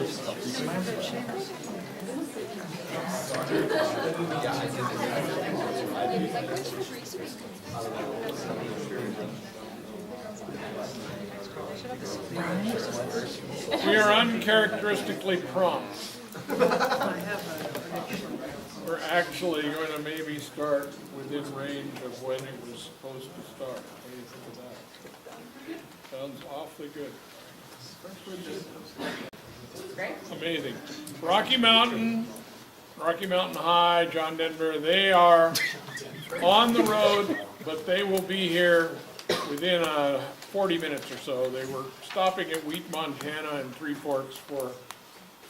We are uncharacteristically prompt. We're actually going to maybe start within range of when it was supposed to start. What do you think of that? Sounds awfully good. Great. Amazing. Rocky Mountain High, John Denver, they are on the road, but they will be here within 40 minutes or so. They were stopping at Wheat, Montana and Three Forks for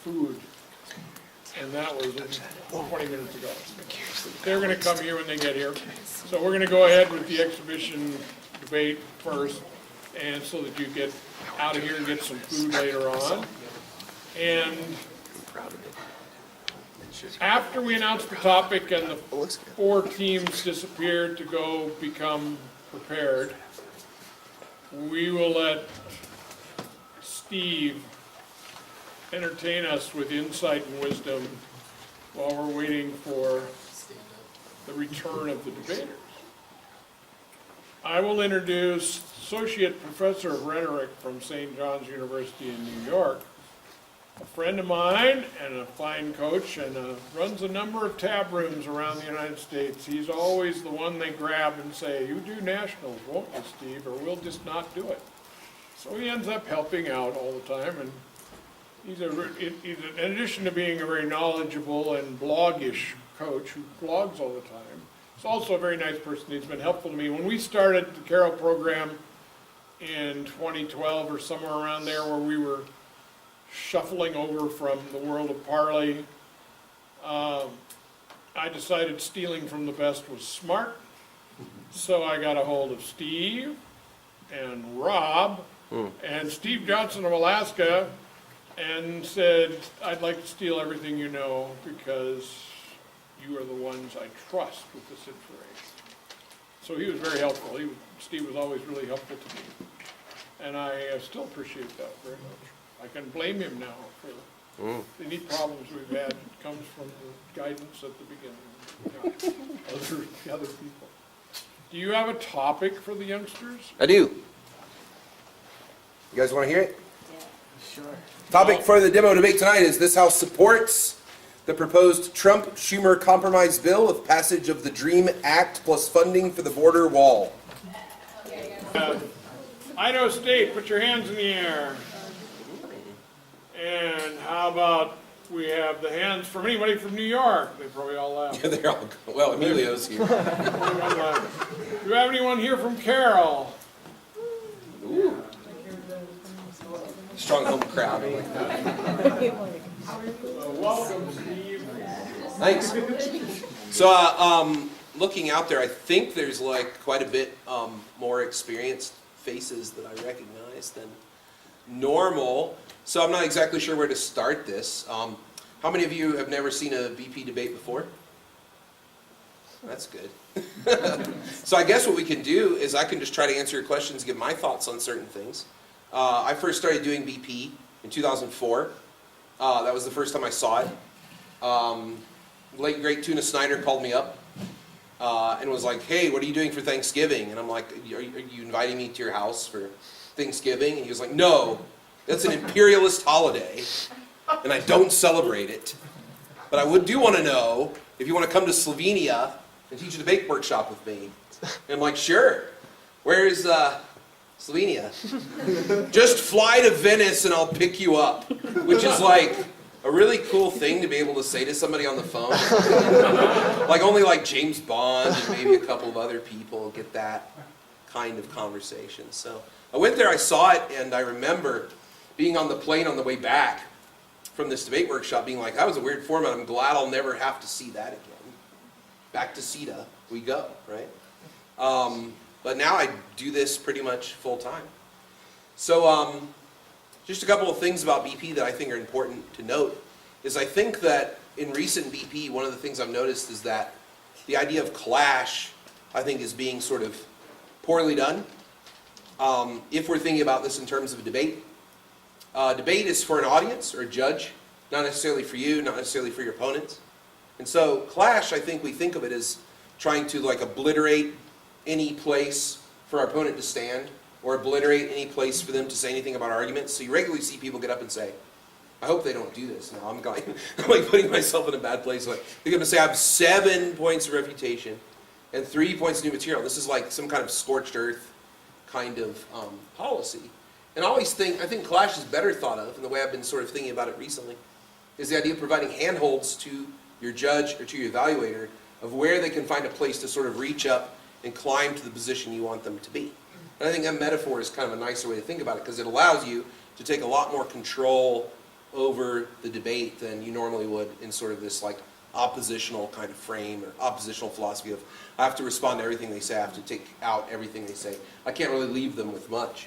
food. And that was 20 minutes ago. They're going to come here when they get here. So we're going to go ahead with the exhibition debate first, and so that you get out of here and get some food later on. And after we announce the topic and the 4 teams disappeared to go become prepared, we will let Steve entertain us with insight and wisdom while we're waiting for the return of the debaters. I will introduce Associate Professor of Rhetoric from St. John's University in New York, a friend of mine and a fine coach, and runs a number of tab rooms around the United States. He's always the one they grab and say, "You do nationals, won't you, Steve, or we'll just not do it." So he ends up helping out all the time, and he's in addition to being a very knowledgeable and bloggish coach who blogs all the time, he's also a very nice person. He's been helpful to me. When we started the Carroll program in 2012 or somewhere around there, where we were shuffling over from the world of Parley, I decided stealing from the best was smart. So I got a hold of Steve and Rob and Steve Johnson of Alaska, and said, "I'd like to steal everything you know because you are the ones I trust with this information." So he was very helpful. Steve was always really helpful to me. And I still appreciate that very much. I can blame him now for any problems we've had. It comes from the guidance at the beginning. Yeah. Those are the other people. Do you have a topic for the youngsters? I do. You guys want to hear it? Yeah. Sure. Topic for the demo debate tonight is: this House supports the proposed Trump-Schumer compromise bill of passage of the DREAM Act plus funding for the border wall. Idaho State, put your hands in the air. And how about we have the hands from anybody from New York? They probably all laughed. They're all, well, Emilio's here. Do you have anyone here from Carroll? Ooh. Strong home crowd. Welcome, Steve. Thanks. So, looking out there, I think there's like quite a bit more experienced faces that I recognize than normal. So I'm not exactly sure where to start this. How many of you have never seen a BP debate before? That's good. So I guess what we can do is I can just try to answer your questions, give my thoughts on certain things. I first started doing BP in 2004. That was the first time I saw it. Late great Tuna Snyder called me up and was like, "Hey, what are you doing for Thanksgiving?" And I'm like, are you inviting me to your house for Thanksgiving? And he was like, "No, that's an imperialist holiday, and I don't celebrate it. But I do want to know if you want to come to Slovenia and teach a debate workshop with me." And I'm like, "Sure. Where is Slovenia?" "Just fly to Venice and I'll pick you up." Which is like a really cool thing to be able to say to somebody on the phone. Like only like James Bond and maybe a couple of other people get that kind of conversation. So I went there, I saw it, and I remember being on the plane on the way back from this debate workshop being like, that was a weird format. I'm glad I'll never have to see that again. Back to CETA we go, right? But now I do this pretty much full time. So just a couple of things about BP that I think are important to note is I think that in recent BP, one of the things I've noticed is that the idea of clash, I think, is being sort of poorly done. If we're thinking about this in terms of a debate, Debate is for an audience or a judge, not necessarily for you, not necessarily for your opponents. And so clash, I think we think of it as trying to like obliterate any place for our opponent to stand, or obliterate any place for them to say anything about arguments. So you regularly see people get up and say, I hope they don't do this now. I'm like putting myself in a bad place. Like, they're going to say I have 7 points of refutation and 3 points of new material. This is like some kind of scorched earth kind of policy. And I think clash is better thought of, and the way I've been sort of thinking about it recently, is the idea of providing handholds to your judge or to your evaluator of where they can find a place to sort of reach up and climb to the position you want them to be. And I think that metaphor is kind of a nicer way to think about it, because it allows you to take a lot more control over the debate than you normally would in sort of this like oppositional kind of frame or oppositional philosophy of I have to respond to everything they say, I have to take out everything they say. I can't really leave them with much.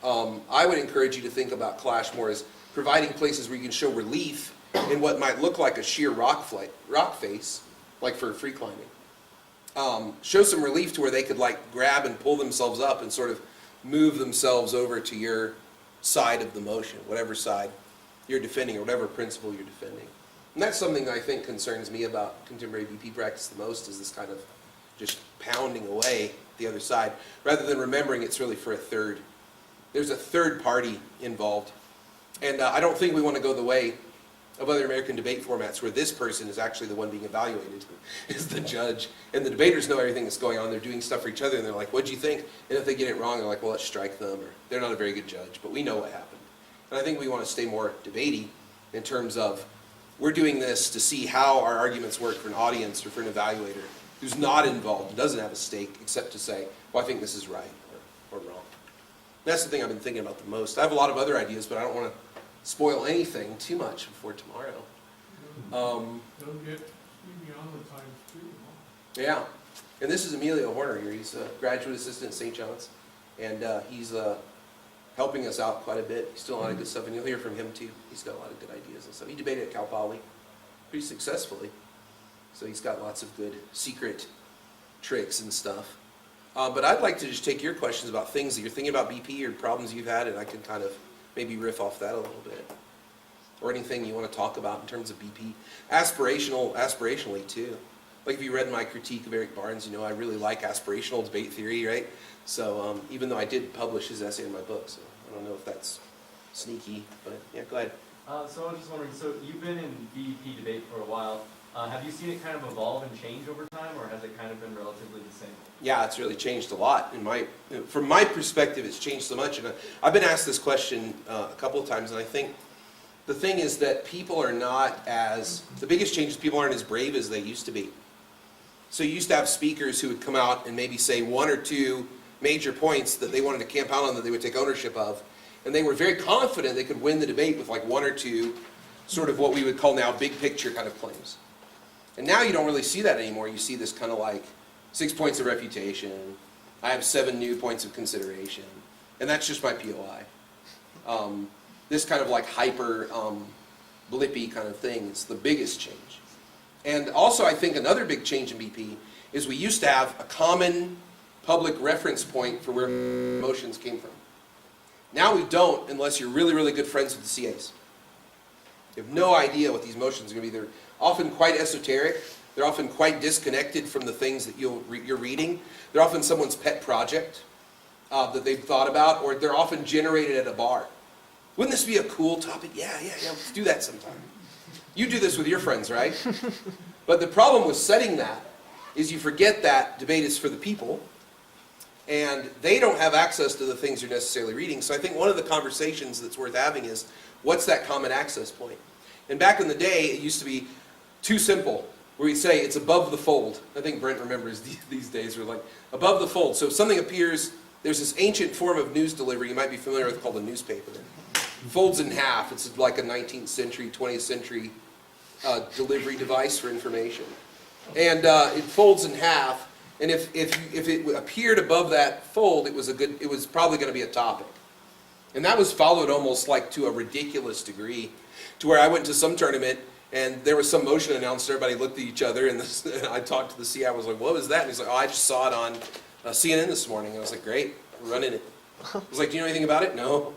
I would encourage you to think about clash more as providing places where you can show relief in what might look like a sheer rock face, like for free climbing. Show some relief to where they could like grab and pull themselves up and sort of move themselves over to your side of the motion, whatever side you're defending or whatever principle you're defending. And that's something that I think concerns me about contemporary BP practice the most, is this kind of just pounding away the other side, rather than remembering it's really for a third. There's a third party involved. And I don't think we want to go the way of other American debate formats where this person is actually the one being evaluated, is the judge. And the debaters know everything that's going on. They're doing stuff for each other, and they're like, what'd you think? And if they get it wrong, they're like, well, let's strike them, or they're not a very good judge, but we know what happened. And I think we want to stay more debatey in terms of we're doing this to see how our arguments work for an audience or for an evaluator who's not involved and doesn't have a stake except to say, well, I think this is right or wrong. That's the thing I've been thinking about the most. I have a lot of other ideas, but I don't want to spoil anything too much before tomorrow. Don't get Stevie on the times too. Yeah, and this is Emilio Horner here. He's a graduate assistant at St. John's, and he's helping us out quite a bit. He's doing a lot of good stuff, and you'll hear from him too. He's got a lot of good ideas and stuff. He debated at Cal Poly pretty successfully, so he's got lots of good secret tricks and stuff. But I'd like to just take your questions about things that you're thinking about BP or problems you've had, and I can kind of maybe riff off that a little bit. Or anything you want to talk about in terms of BP. Aspirationally too. Like if you read my critique of Eric Barnes, you know I really like aspirational debate theory, right? So even though I did publish his essay in my book, so I don't know if that's sneaky, but yeah, go ahead. So I was just wondering, so you've been in BP debate for a while. Have you seen it kind of evolve and change over time, or has it kind of been relatively the same? Yeah, it's really changed a lot. From my perspective, it's changed so much. And I've been asked this question a couple of times, and I think the thing is that people are not the biggest change is people aren't as brave as they used to be. So you used to have speakers who would come out and maybe say 1 or 2 major points that they wanted to camp out on that they would take ownership of. And they were very confident they could win the debate with like 1 or 2 sort of what we would call now big picture kind of claims. And now you don't really see that anymore. You see this kind of like 6 points of refutation. I have 7 new points of consideration. And that's just my POI. This kind of like hyper blippy kind of thing is the biggest change. And also I think another big change in BP is we used to have a common public reference point for where motions came from. Now we don't unless you're really, really good friends with the CAs. You have no idea what these motions are going to be. They're often quite esoteric. They're often quite disconnected from the things that you're reading. They're often someone's pet project that they've thought about, or they're often generated at a bar. Wouldn't this be a cool topic? Yeah, let's do that sometime. You do this with your friends, right? But the problem with setting that is you forget that debate is for the people, and they don't have access to the things you're necessarily reading. So I think one of the conversations that's worth having is, what's that common access point? And back in the day, it used to be too simple, where we say it's above the fold. I think Brent remembers these days, we're like, above the fold. So if something appears, there's this ancient form of news delivery you might be familiar with called a newspaper. It folds in half. It's like a 19th century, 20th century delivery device for information. And it folds in half, and if it appeared above that fold, it was probably going to be a topic. And that was followed almost like to a ridiculous degree, to where I went to some tournament and there was some motion announced, everybody looked at each other, and I talked to the CI, I was like, what was that? And he's like, oh, I just saw it on CNN this morning. And I was like, great, we're running it. I was like, do you know anything about it? No.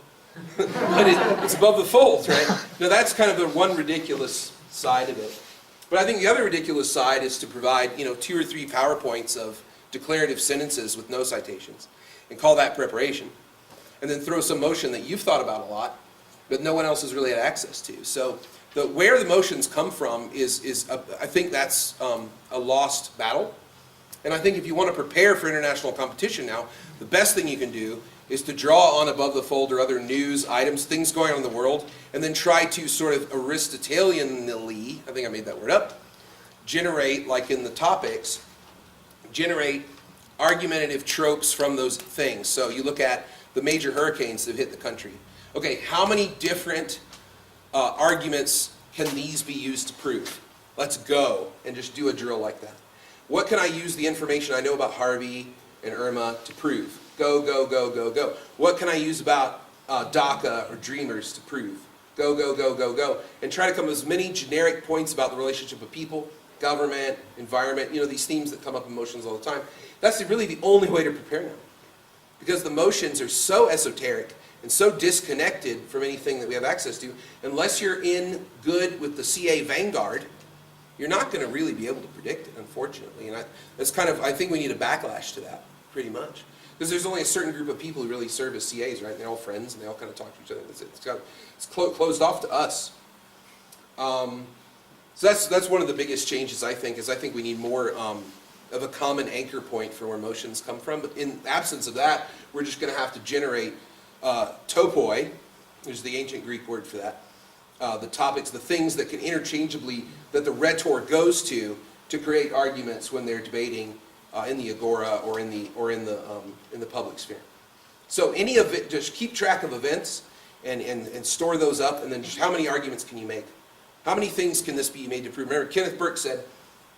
but it's above the fold, right? Now that's kind of the one ridiculous side of it. But I think the other ridiculous side is to provide, 2 or 3 PowerPoints of declarative sentences with no citations, and call that preparation, and then throw some motion that you've thought about a lot, but no one else has really had access to. So where the motions come from I think that's a lost battle. And I think if you want to prepare for international competition now, the best thing you can do is to draw on above the fold or other news items, things going on in the world, and then try to sort of Aristotelianly, I think I made that word up, generate, like in the topics, generate argumentative tropes from those things. So you look at the major hurricanes that have hit the country. Okay, how many different arguments can these be used to prove? Let's go and just do a drill like that. What can I use the information I know about Harvey and Irma to prove? Go, go, go, go, go. What can I use about DACA or Dreamers to prove? Go, go, go, go, go. And try to come up with as many generic points about the relationship of people, government, environment, these themes that come up in motions all the time. That's really the only way to prepare now. Because the motions are so esoteric and so disconnected from anything that we have access to, unless you're in good with the CA Vanguard, you're not going to really be able to predict it, unfortunately. And I think we need a backlash to that, pretty much. Because there's only a certain group of people who really serve as CAs, right? They're all friends, and they all kind of talk to each other. It's closed off to us. So that's one of the biggest changes, I think, is I think we need more of a common anchor point for where motions come from. But in absence of that, we're just going to have to generate topoi, which is the ancient Greek word for that. The topics, the things that can interchangeably, that the rhetor goes to create arguments when they're debating in the agora or in the public sphere. So any of it, just keep track of events and store those up, and then just how many arguments can you make? How many things can this be made to prove? Remember, Kenneth Burke said,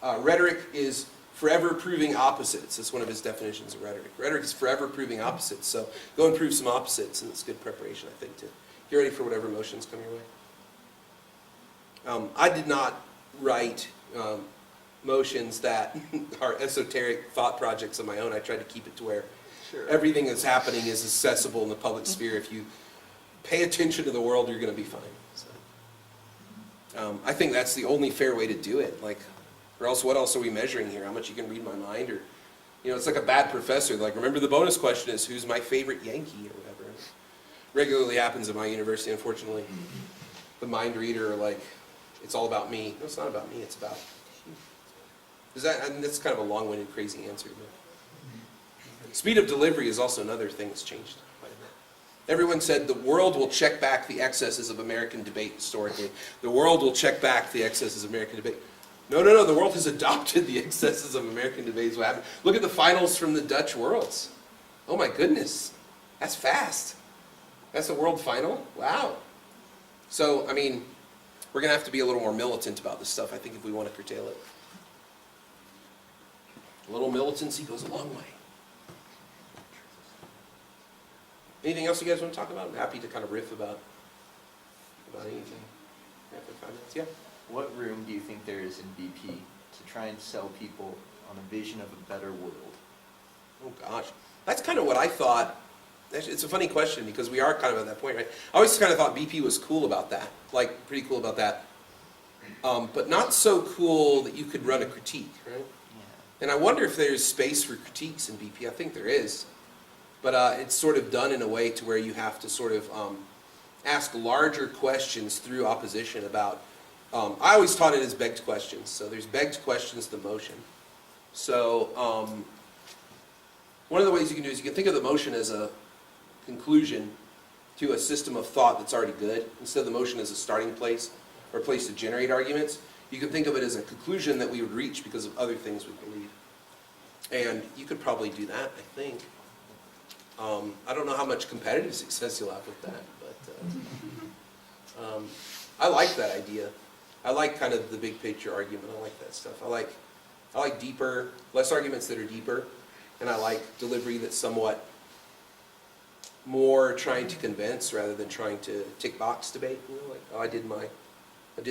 rhetoric is forever proving opposites. That's one of his definitions of rhetoric. Rhetoric is forever proving opposites. So go and prove some opposites, and it's good preparation, I think, to get ready for whatever motions come your way. I did not write motions that are esoteric thought projects of my own. I tried to keep it to where everything that's happening is accessible in the public sphere. If you pay attention to the world, you're going to be fine. So, I think that's the only fair way to do it. Or else, what else are we measuring here? How much you can read my mind? Or, it's like a bad professor. Remember the bonus question is, who's my favorite Yankee or whatever? Regularly happens at my university, unfortunately. The mind reader, it's all about me. No, it's not about me. It's about you. That's kind of a long-winded, crazy answer. But speed of delivery is also another thing that's changed quite a bit. Everyone said the world will check back the excesses of American debate historically. The world will check back the excesses of American debate. No. The world has adopted the excesses of American debates. What happened? Look at the finals from the Dutch Worlds. Oh my goodness. That's fast. That's a world final? Wow. So, we're going to have to be a little more militant about this stuff, I think, if we want to curtail it. A little militancy goes a long way. Anything else you guys want to talk about? I'm happy to kind of riff about anything. Yeah, for 5 minutes. Yeah. What room do you think there is in BP to try and sell people on a vision of a better world? Oh gosh, that's kind of what I thought. It's a funny question because we are kind of at that point, right? I always kind of thought BP was cool about that, pretty cool about that, but not so cool that you could run a critique, right? Yeah. And I wonder if there's space for critiques in BP. I think there is, but it's sort of done in a way to where you have to sort of ask larger questions through opposition about. I always taught it as begged questions. So there's begged questions to the motion. So one of the ways you can do is you can think of the motion as a conclusion to a system of thought that's already good. Instead of the motion as a starting place or a place to generate arguments, you can think of it as a conclusion that we would reach because of other things we believe. And you could probably do that, I think. I don't know how much competitive success you'll have with that, but I like that idea. I like kind of the big picture argument. I like that stuff. I like deeper, less arguments that are deeper, and I like delivery that's somewhat more trying to convince rather than trying to tick box debate. I did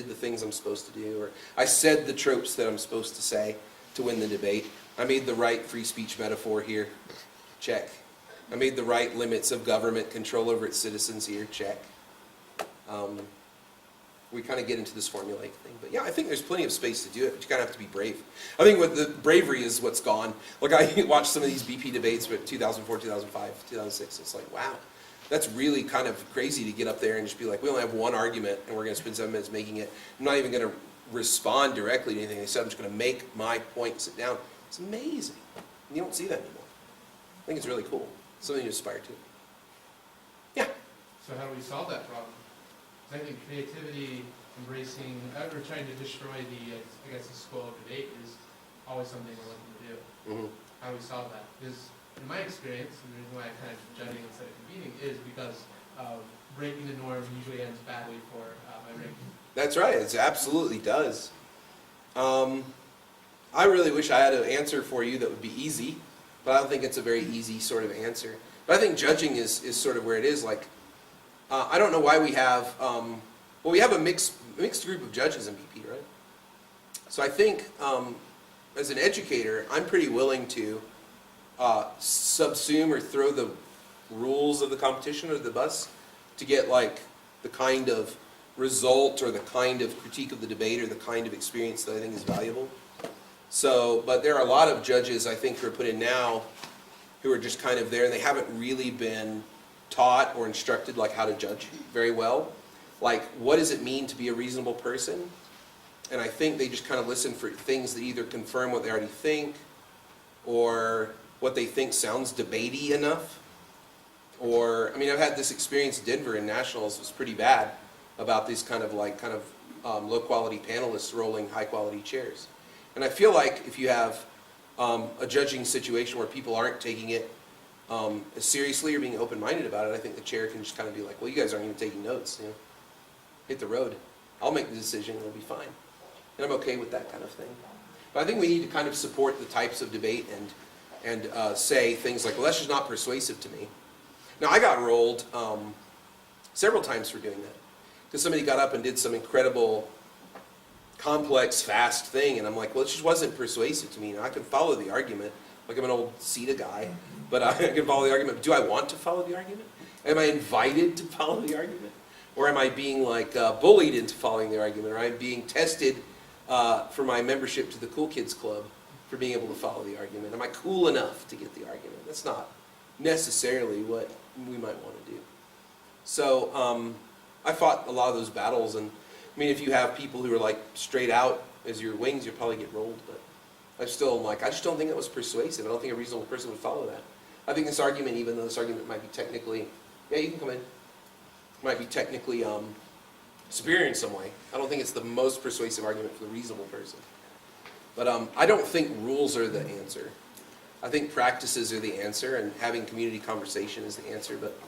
the things I'm supposed to do, or I said the tropes that I'm supposed to say to win the debate. I made the right free speech metaphor here. Check. I made the right limits of government control over its citizens here, check. We kind of get into this formulaic thing. But yeah, I think there's plenty of space to do it, but you kind of have to be brave. I think what the bravery is what's gone. Like I watched some of these BP debates, but 2004, 2005, 2006, it's like, wow, that's really kind of crazy to get up there and just be like, we only have one argument and we're going to spend 7 minutes making it. I'm not even going to respond directly to anything they said. I'm just going to make my point and sit down. It's amazing. And you don't see that anymore. I think it's really cool. Something to aspire to. Yeah. So how do we solve that problem? 'Cause I think creativity, embracing, or trying to destroy the, I guess, the school of debate is always something we're looking to do. Mm-hmm. How do we solve that? Because in my experience, and the reason why I'm kind of judging instead of competing is because breaking the norm usually ends badly for my ranking. That's right. It absolutely does. I really wish I had an answer for you that would be easy, but I don't think it's a very easy sort of answer. But I think judging is sort of where it is. Like, I don't know why we have, well, we have a mixed group of judges in BP, right? So I think, as an educator, I'm pretty willing to subsume or throw the rules of the competition under the bus to get like the kind of result or the kind of critique of the debate or the kind of experience that I think is valuable. So, but there are a lot of judges I think who are put in now who are just kind of there and they haven't really been taught or instructed like how to judge very well. Like, what does it mean to be a reasonable person? And I think they just kind of listen for things that either confirm what they already think or what they think sounds debatey enough. Or, I mean, I've had this experience in Denver in nationals, it was pretty bad, about these kind of low quality panelists rolling high quality chairs. And I feel like if you have a judging situation where people aren't taking it as seriously or being open-minded about it, I think the chair can just kind of be like, well, you guys aren't even taking notes, you know, hit the road. I'll make the decision, it'll be fine. And I'm okay with that kind of thing. But I think we need to kind of support the types of debate and say things like, well, that's just not persuasive to me. Now, I got rolled several times for doing that. Because somebody got up and did some incredible, complex, fast thing, and I'm like, well, it just wasn't persuasive to me. Now, I can follow the argument, like I'm an old CETA guy, but I can follow the argument. Do I want to follow the argument? Am I invited to follow the argument? Or am I being like bullied into following the argument? Or am I being tested for my membership to the Cool Kids Club for being able to follow the argument? Am I cool enough to get the argument? That's not necessarily what we might want to do. So I fought a lot of those battles, and I mean, if you have people who are like straight out as your wings, you'll probably get rolled, but I still am like, I just don't think that was persuasive. I don't think a reasonable person would follow that. I think this argument, even though this argument might be technically, yeah, you can come in, might be technically superior in some way. I don't think it's the most persuasive argument for the reasonable person. But I don't think rules are the answer. I think practices are the answer, and having community conversation is the answer, but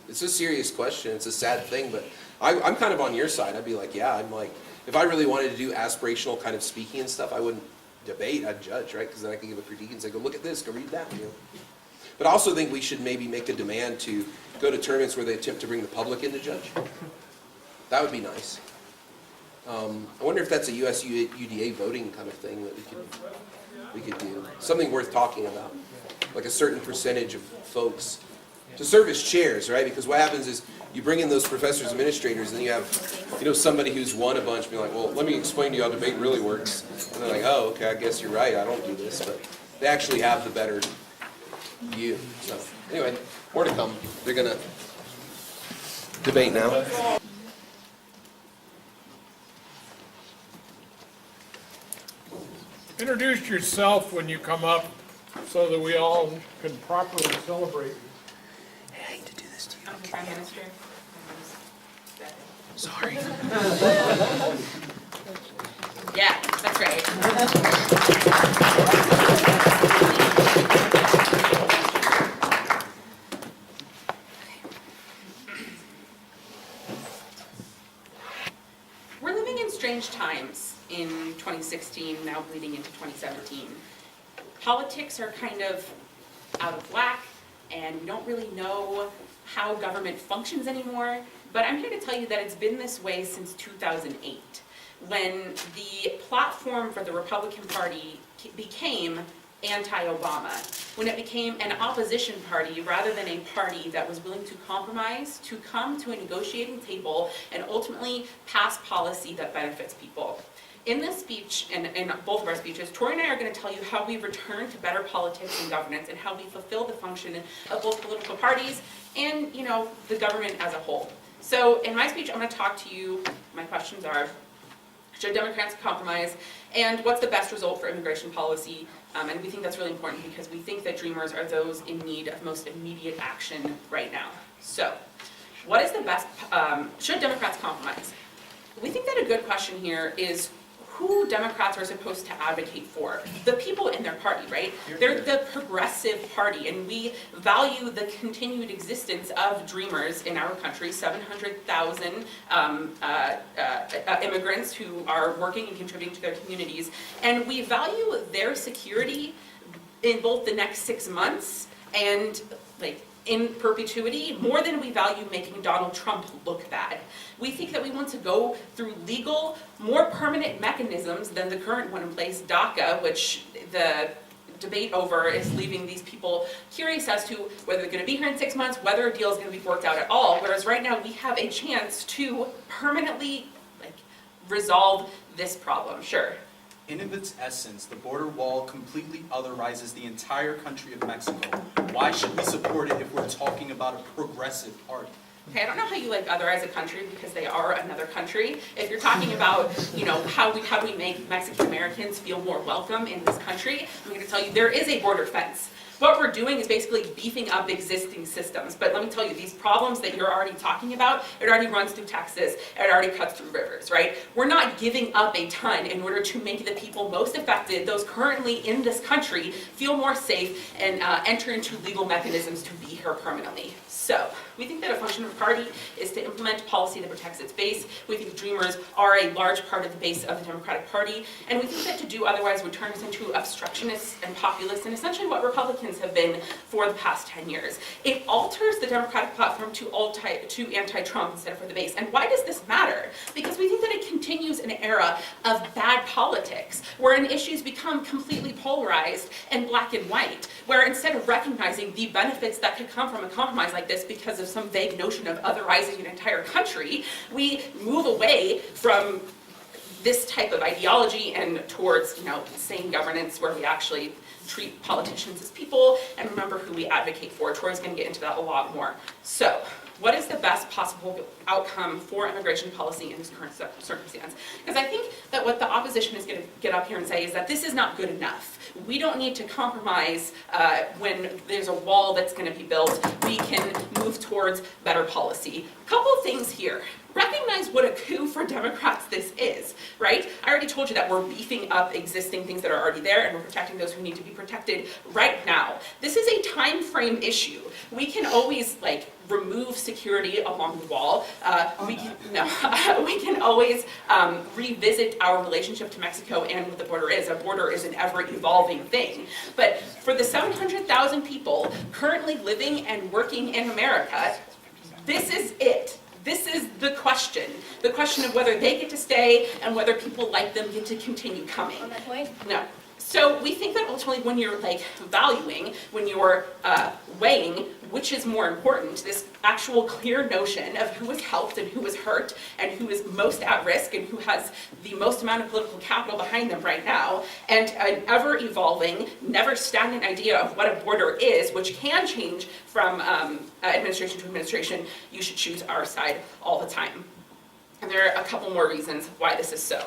it's a serious question. It's a sad thing, but I'm kind of on your side. I'd be like, yeah, I'm like, if I really wanted to do aspirational kind of speaking and stuff, I wouldn't debate, I'd judge, right? Because then I can give a critique and say, go look at this, go read that, you know. But I also think we should maybe make a demand to go to tournaments where they attempt to bring the public in to judge. That would be nice. I wonder if that's a US UDA voting kind of thing that we could do. Something worth talking about. Like a certain percentage of folks to serve as chairs, right? Because what happens is you bring in those professors, administrators, and then you have, you know, somebody who's won a bunch be like, well, let me explain to you how debate really works. And they're like, oh, okay, I guess you're right, I don't do this. But they actually have the better view. So anyway, more to come. They're going to debate now. Introduce yourself when you come up so that we all can properly celebrate you. I hate to do this to you. I'm the Prime Minister. Sorry. Yeah, that's right. We're living in strange times in 2016, now bleeding into 2017. Politics are kind of out of whack, and we don't really know how government functions anymore. But I'm here to tell you that it's been this way since 2008, when the platform for the Republican Party became anti-Obama, when it became an opposition party rather than a party that was willing to compromise, to come to a negotiating table and ultimately pass policy that benefits people. In this speech, and in both of our speeches, Tori and I are going to tell you how we return to better politics and governance and how we fulfill the function of both political parties and, the government as a whole. So in my speech, I'm going to talk to you, my questions are, should Democrats compromise, and what's the best result for immigration policy? And we think that's really important because we think that Dreamers are those in need of most immediate action right now. So, what is the best, should Democrats compromise? We think that a good question here is who Democrats are supposed to advocate for. The people in their party, right? They're the progressive party, and we value the continued existence of Dreamers in our country, 700,000 immigrants who are working and contributing to their communities, and we value their security in both the next 6 months and in perpetuity more than we value making Donald Trump look bad. We think that we want to go through legal, more permanent mechanisms than the current one in place, DACA, which the debate over is leaving these people curious as to whether they're going to be here in 6 months, whether a deal is going to be worked out at all, whereas right now we have a chance to permanently resolve this problem. Sure. In of its essence, the border wall completely otherizes the entire country of Mexico. Why should we support it if we're talking about a progressive party? Okay, I don't know how you otherize a country because they are another country. If you're talking about, how we make Mexican Americans feel more welcome in this country, I'm going to tell you there is a border fence. What we're doing is basically beefing up existing systems. But let me tell you, these problems that you're already talking about, it already runs through Texas, it already cuts through rivers, right? We're not giving up a ton in order to make the people most affected, those currently in this country, feel more safe and enter into legal mechanisms to be here permanently. So, we think that a function of a party is to implement policy that protects its base. We think Dreamers are a large part of the base of the Democratic Party, and we think that to do otherwise would turn us into obstructionists and populists, and essentially what Republicans have been for the past 10 years. It alters the Democratic platform to anti-Trump instead of for the base. And why does this matter? Because we think that it continues an era of bad politics, wherein issues become completely polarized and black and white, where instead of recognizing the benefits that could come from a compromise like this because of some vague notion of otherizing an entire country, we move away from this type of ideology and towards, sane governance where we actually treat politicians as people and remember who we advocate for. Troy's going to get into that a lot more. So, what is the best possible outcome for immigration policy in this current circumstance? Because I think that what the opposition is going to get up here and say is that this is not good enough. We don't need to compromise when there's a wall that's going to be built. We can move towards better policy. A couple things here. Recognize what a coup for Democrats this is, right? I already told you that we're beefing up existing things that are already there and we're protecting those who need to be protected right now. This is a time frame issue. We can always remove security along the wall. We can always revisit our relationship to Mexico and what the border is. A border is an ever-evolving thing. But for the 700,000 people currently living and working in America, this is it. This is the question of whether they get to stay and whether people like them get to continue coming. On that point? No. So we think that ultimately when you're valuing, when you're weighing which is more important, this actual clear notion of who is helped and who is hurt and who is most at risk and who has the most amount of political capital behind them right now, and an ever-evolving, never stagnant idea of what a border is, which can change from administration to administration, you should choose our side all the time. And there are a couple more reasons why this is so.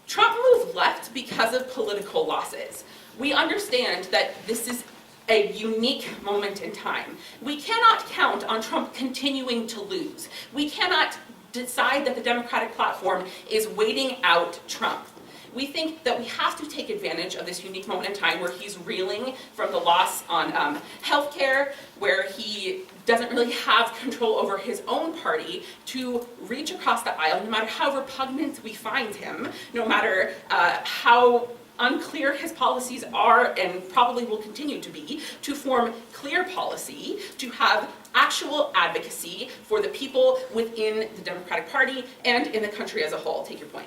Trump moved left because of political losses. We understand that this is a unique moment in time. We cannot count on Trump continuing to lose. We cannot decide that the Democratic platform is waiting out Trump. We think that we have to take advantage of this unique moment in time where he's reeling from the loss on healthcare, where he doesn't really have control over his own party to reach across the aisle, no matter how repugnant we find him, no matter how unclear his policies are and probably will continue to be, to form clear policy, to have actual advocacy for the people within the Democratic Party and in the country as a whole. Take your point.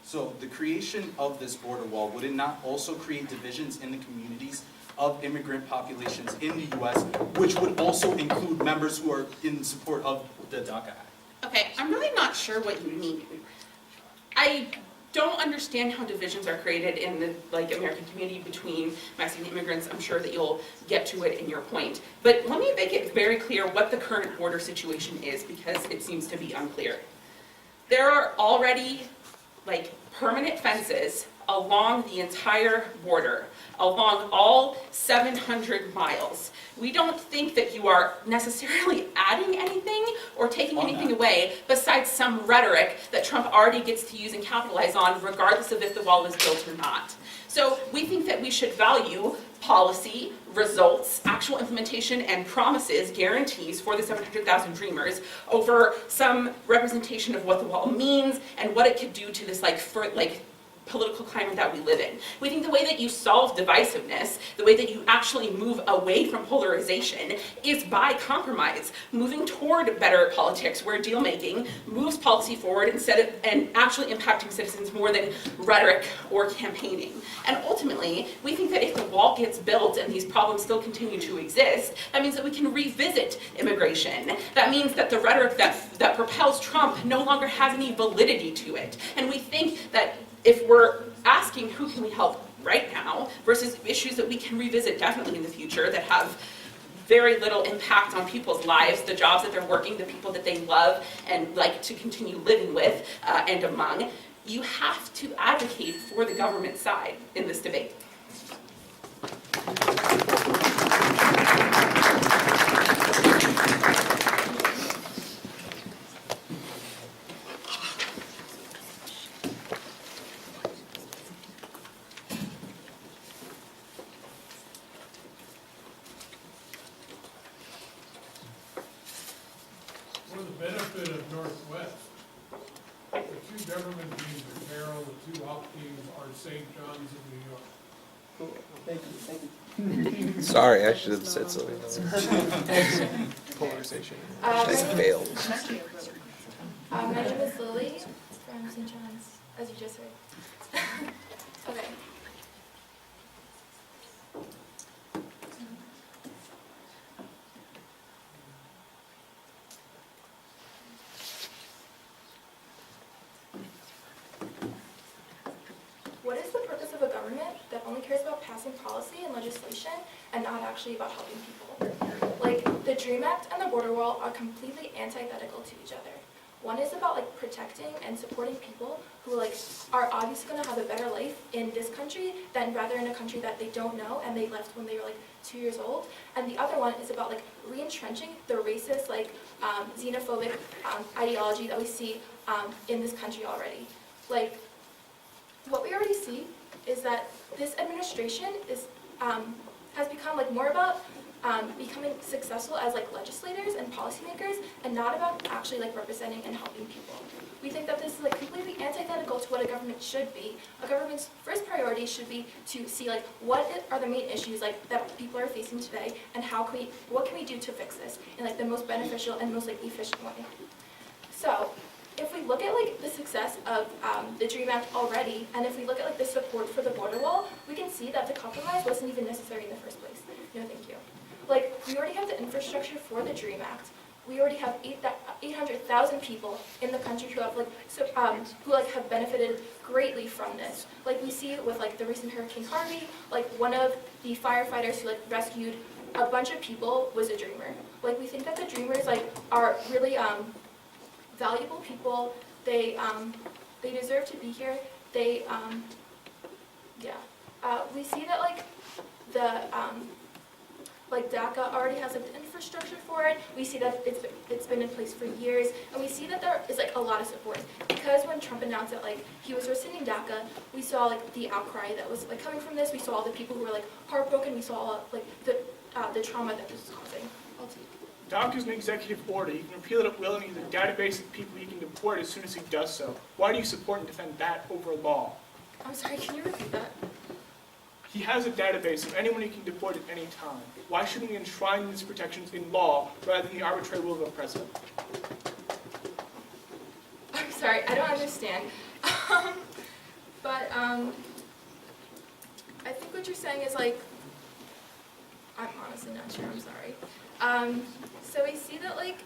So the creation of this border wall, would it not also create divisions in the communities of immigrant populations in the US, which would also include members who are in support of the DACA Act? Okay, I'm really not sure what you mean. I don't understand how divisions are created in the American community between Mexican immigrants. I'm sure that you'll get to it in your point. But let me make it very clear what the current border situation is, because it seems to be unclear. There are already permanent fences along the entire border, along all 700 miles. We don't think that you are necessarily adding anything or taking anything away besides some rhetoric that Trump already gets to use and capitalize on, regardless of if the wall is built or not. So we think that we should value policy, results, actual implementation, and promises, guarantees for the 700,000 dreamers over some representation of what the wall means and what it could do to this political climate that we live in. We think the way that you solve divisiveness, the way that you actually move away from polarization, is by compromise, moving toward better politics where deal making moves policy forward and actually impacting citizens more than rhetoric or campaigning. And ultimately, we think that if the wall gets built and these problems still continue to exist, that means that we can revisit immigration. That means that the rhetoric that propels Trump no longer has any validity to it. And we think that if we're asking who can we help right now versus issues that we can revisit definitely in the future that have very little impact on people's lives, the jobs that they're working, the people that they love and like to continue living with and among, you have to advocate for the government side in this debate. For the benefit of Northwest, the two government teams are Carroll, the two off teams are St. John's of New York. Sorry, I should have said something else. Polarization. I failed. My name is Lily from St. John's, as you just heard. Okay. What is the purpose of a government that only cares about passing policy and legislation and not actually about helping people? Like, the DREAM Act and the border wall are completely antithetical to each other. One is about protecting and supporting people who are obviously going to have a better life in this country than rather in a country that they don't know and they left when they were 2 years old. And the other one is about re-entrenching the racist, xenophobic ideology that we see in this country already. What we already see is that this administration is has become more about becoming successful as legislators and policymakers and not about actually representing and helping people. We think that this is completely antithetical to what a government should be. A government's first priority should be to see what are the main issues that people are facing today and what can we do to fix this in the most beneficial and most efficient way. So if we look at the success of the DREAM Act already, and if we look at the support for the border wall, we can see that the compromise wasn't even necessary in the first place. No, thank you. We already have the infrastructure for the DREAM Act. We already have 800,000 people in the country who have have benefited greatly from this. We see with the recent Hurricane Harvey, one of the firefighters who rescued a bunch of people was a dreamer. We think that the dreamers are really valuable people. They deserve to be here. We see that DACA already has the infrastructure for it. We see that it's been in place for years, and we see that there is a lot of support. Because when Trump announced that he was rescinding DACA, we saw the outcry that was coming from this. We saw all the people who were heartbroken. We saw the trauma that this was causing. I'll take. DACA is an executive order. You can repeal it at will, and use a database of people you can deport as soon as he does so. Why do you support and defend that over law? I'm sorry, can you repeat that? He has a database of anyone he can deport at any time. Why shouldn't we enshrine these protections in law rather than the arbitrary will of a president? I'm sorry, I don't understand. But I think what you're saying is like, I'm honestly not sure, I'm sorry. So we see that like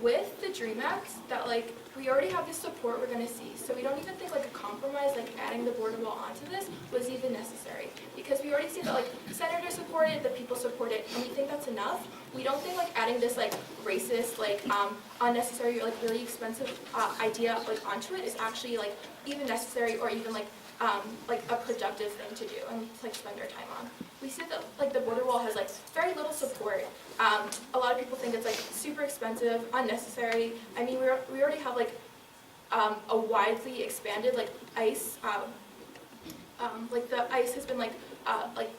with the DREAM Act, that like we already have the support we're gonna see. So we don't even think like a compromise, like adding the border wall onto this was even necessary. Because we already see that like senators support it, the people support it, and we think that's enough. We don't think like adding this like racist, like unnecessary, or like really expensive idea like onto it is actually like even necessary or even like a productive thing to do and to like spend our time on. We see that like the border wall has like very little support. A lot of people think it's like super expensive, unnecessary. I mean, we already have like a widely expanded like ICE. Like the ICE has been like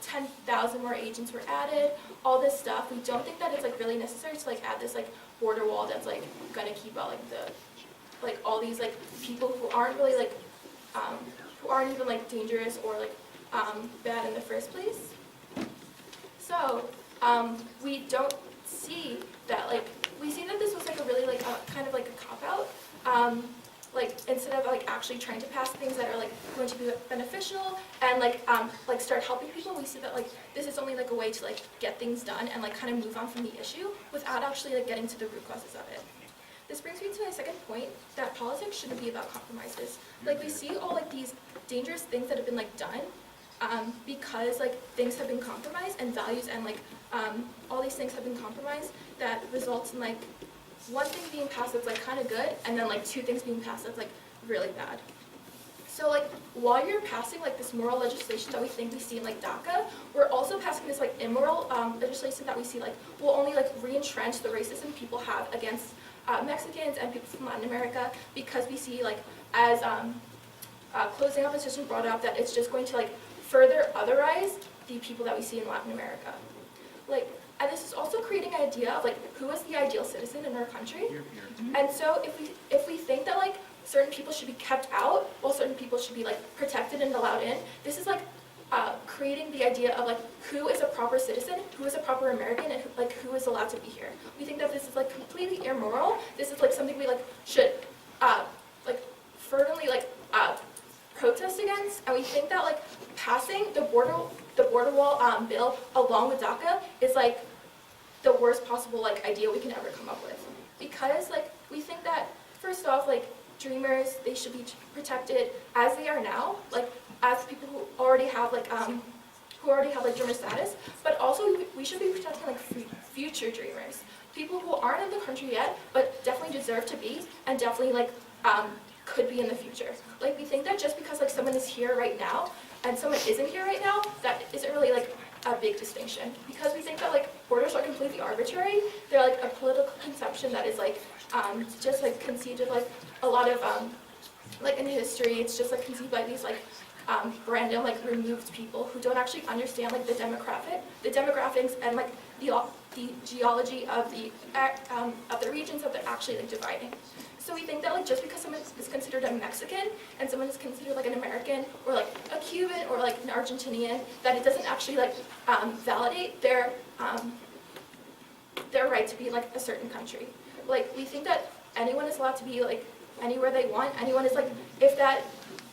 10,000 more agents were added. All this stuff. We don't think that it's like really necessary to like add this like border wall that's like gonna keep out like all these like people who aren't really like who aren't even like dangerous or like bad in the first place. So we don't see that like, we see that this was like a really like kind of like a cop-out. Like instead of like actually trying to pass things that are like going to be beneficial and like start helping people, we see that like this is only like a way to like get things done and like kind of move on from the issue without actually like getting to the root causes of it. This brings me to my second point, that politics shouldn't be about compromises. Like we see all like these dangerous things that have been like done because like things have been compromised and values and like all these things have been compromised that results in like one thing being passed that's like kind of good and then like two things being passed that's like really bad. So like while you're passing like this moral legislation that we think we see in like DACA, we're also passing this like immoral legislation that we see like will only like re-entrench the racism people have against Mexicans and people from Latin America, because we see like as closing opposition brought up that it's just going to like further otherize the people that we see in Latin America. Like, and this is also creating an idea of like who is the ideal citizen in our country. And so if we think that like certain people should be kept out while certain people should be like protected and allowed in, this is like creating the idea of like who is a proper citizen, who is a proper American, and who is allowed to be here. We think that this is like completely immoral. This is like something we like should like fervently like protest against, and we think that like passing the border wall bill along with DACA is like the worst possible like idea we can ever come up with, because like we think that first off like dreamers, they should be protected as they are now, like as people who already have like dreamer status, but also we should be protecting like future dreamers, people who aren't in the country yet but definitely deserve to be and definitely like could be in the future. Like we think that just because like someone is here right now and someone isn't here right now, that isn't really like a big distinction, because we think that like borders are completely arbitrary. They're like a political conception that is like just like conceived of like a lot of like in history, it's just like conceived by these like random like removed people who don't actually understand like the demographics and like the geology of the regions that they're actually like dividing. So we think that like just because someone is considered a Mexican and someone is considered like an American or like a Cuban or like an Argentinian, that it doesn't actually like validate their right to be like a certain country. Like we think that anyone is allowed to be like anywhere they want. Anyone is like, if that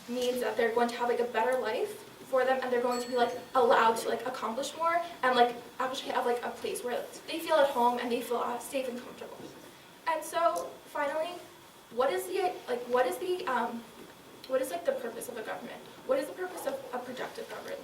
means that they're going to have like a better life for them and they're going to be like allowed to like accomplish more and like actually have like a place where they feel at home and they feel safe and comfortable. And so finally, what is the purpose of a government? What is the purpose of a productive government?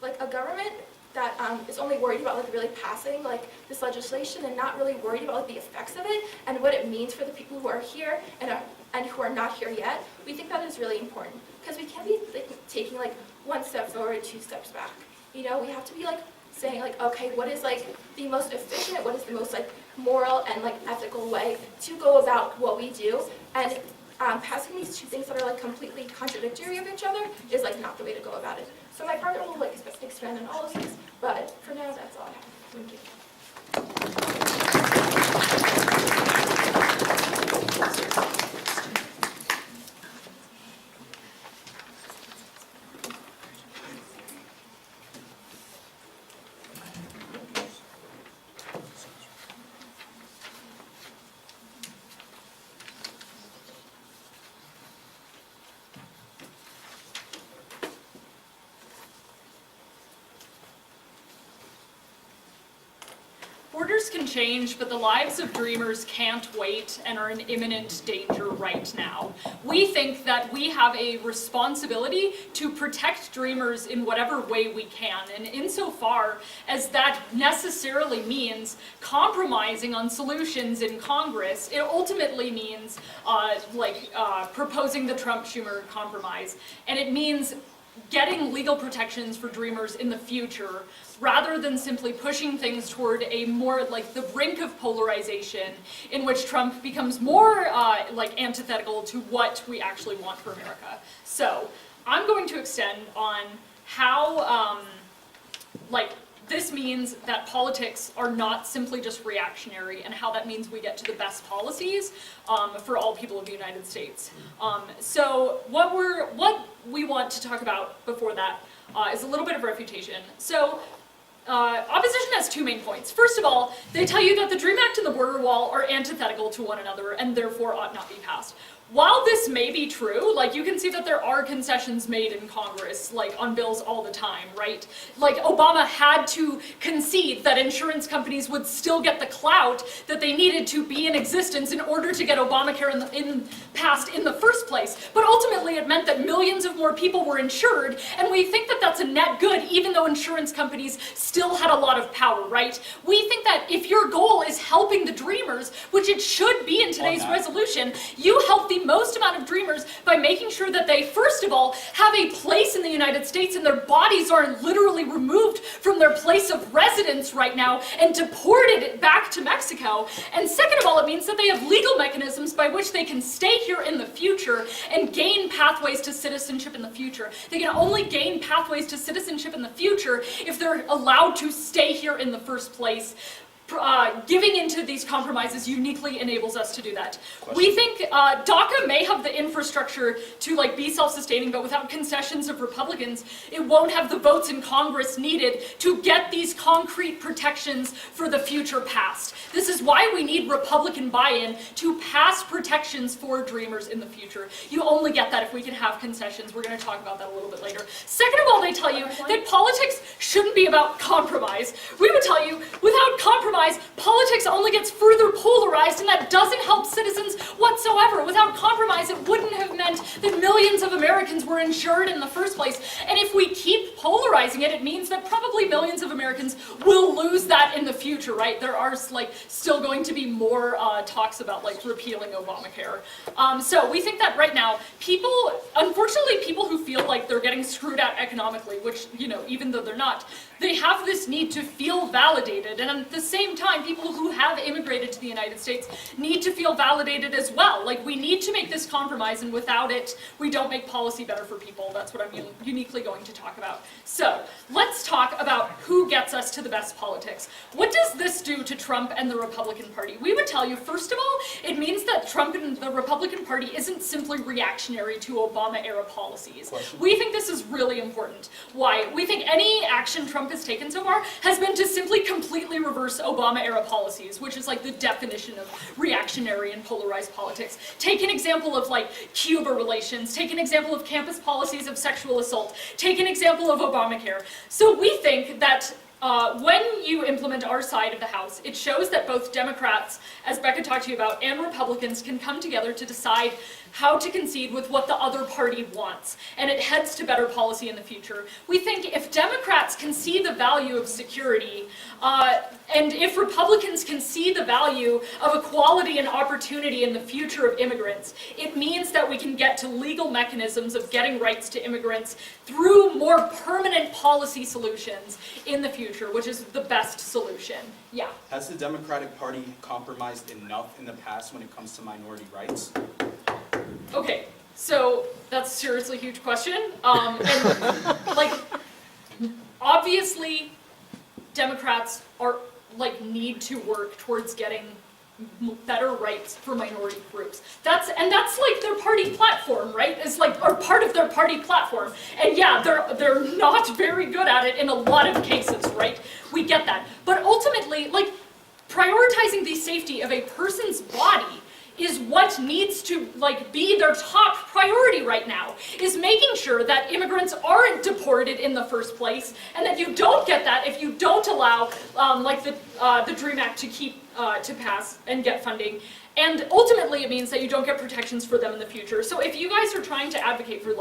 Like a government that is only worried about like really passing like this legislation and not really worried about like the effects of it and what it means for the people who are here and who are not here yet. We think that is really important, because we can't be like taking like one step forward, two steps back. You know, we have to be like saying like, okay, what is like the most efficient, what is the most like moral and like ethical way to go about what we do, and passing these two things that are like completely contradictory of each other is like not the way to go about it. So my partner will like expand on all of this, but for now that's all I have. Thank you. can change, but the lives of dreamers can't wait and are in imminent danger right now. We think that we have a responsibility to protect dreamers in whatever way we can, and insofar as that necessarily means compromising on solutions in Congress, it ultimately means proposing the Trump-Schumer compromise, and it means getting legal protections for dreamers in the future, rather than simply pushing things toward a more like the brink of polarization in which Trump becomes more antithetical to what we actually want for America. So I'm going to extend on how this means that politics are not simply just reactionary, and how that means we get to the best policies for all people of the United States. So what we want to talk about before that is a little bit of refutation. So opposition has two main points. First of all, they tell you that the DREAM Act and the border wall are antithetical to one another and therefore ought not be passed. While this may be true, you can see that there are concessions made in Congress, on bills all the time, right? Obama had to concede that insurance companies would still get the clout that they needed to be in existence in order to get Obamacare passed in the first place. But ultimately, it meant that millions of more people were insured, and we think that that's a net good, even though insurance companies still had a lot of power, right? We think that if your goal is helping the dreamers, which it should be in today's resolution, you help the most amount of dreamers by making sure that they, first of all, have a place in the United States and their bodies aren't literally removed from their place of residence right now and deported back to Mexico. And second of all, it means that they have legal mechanisms by which they can stay here in the future and gain pathways to citizenship in the future. They can only gain pathways to citizenship in the future if they're allowed to stay here in the first place. Giving into these compromises uniquely enables us to do that. We think DACA may have the infrastructure to be self-sustaining, but without concessions of Republicans, it won't have the votes in Congress needed to get these concrete protections for the future passed. This is why we need Republican buy-in to pass protections for dreamers in the future. You only get that if we can have concessions. We're going to talk about that a little bit later. Second of all, they tell you that politics shouldn't be about compromise. We would tell you, without compromise, politics only gets further polarized, and that doesn't help citizens whatsoever. Without compromise, it wouldn't have meant that millions of Americans were insured in the first place. And if we keep polarizing it, it means that probably millions of Americans will lose that in the future, right? There are still going to be more talks about repealing Obamacare. So we think that right now, unfortunately, people who feel like they're getting screwed out economically, which, even though they're not, they have this need to feel validated. And at the same time, people who have immigrated to the United States need to feel validated as well. We need to make this compromise, and without it, we don't make policy better for people. That's what I'm uniquely going to talk about. So let's talk about who gets us to the best politics. What does this do to Trump and the Republican Party? We would tell you, first of all, it means that Trump and the Republican Party isn't simply reactionary to Obama-era policies. We think this is really important. Why? We think any action Trump has taken so far has been to simply completely reverse Obama-era policies, which is the definition of reactionary and polarized politics. Take an example of Cuba relations, take an example of campus policies of sexual assault, take an example of Obamacare. So we think that when you implement our side of the House, it shows that both Democrats, as Becca talked to you about, and Republicans can come together to decide how to concede with what the other party wants, and it heads to better policy in the future. We think if Democrats can see the value of security, and if Republicans can see the value of equality and opportunity in the future of immigrants, it means that we can get to legal mechanisms of getting rights to immigrants through more permanent policy solutions in the future, which is the best solution. Yeah. Has the Democratic Party compromised enough in the past when it comes to minority rights? Okay, so that's a seriously huge question. Obviously, Democrats are need to work towards getting better rights for minority groups. That's their party platform, right? It's or part of their party platform. And yeah, they're not very good at it in a lot of cases, right? We get that. But ultimately, prioritizing the safety of a person's body is what needs to be their top priority right now, is making sure that immigrants aren't deported in the first place, and that you don't get that if you don't allow the DREAM Act to pass and get funding. And ultimately, it means that you don't get protections for them in the future. So if you guys are trying to advocate for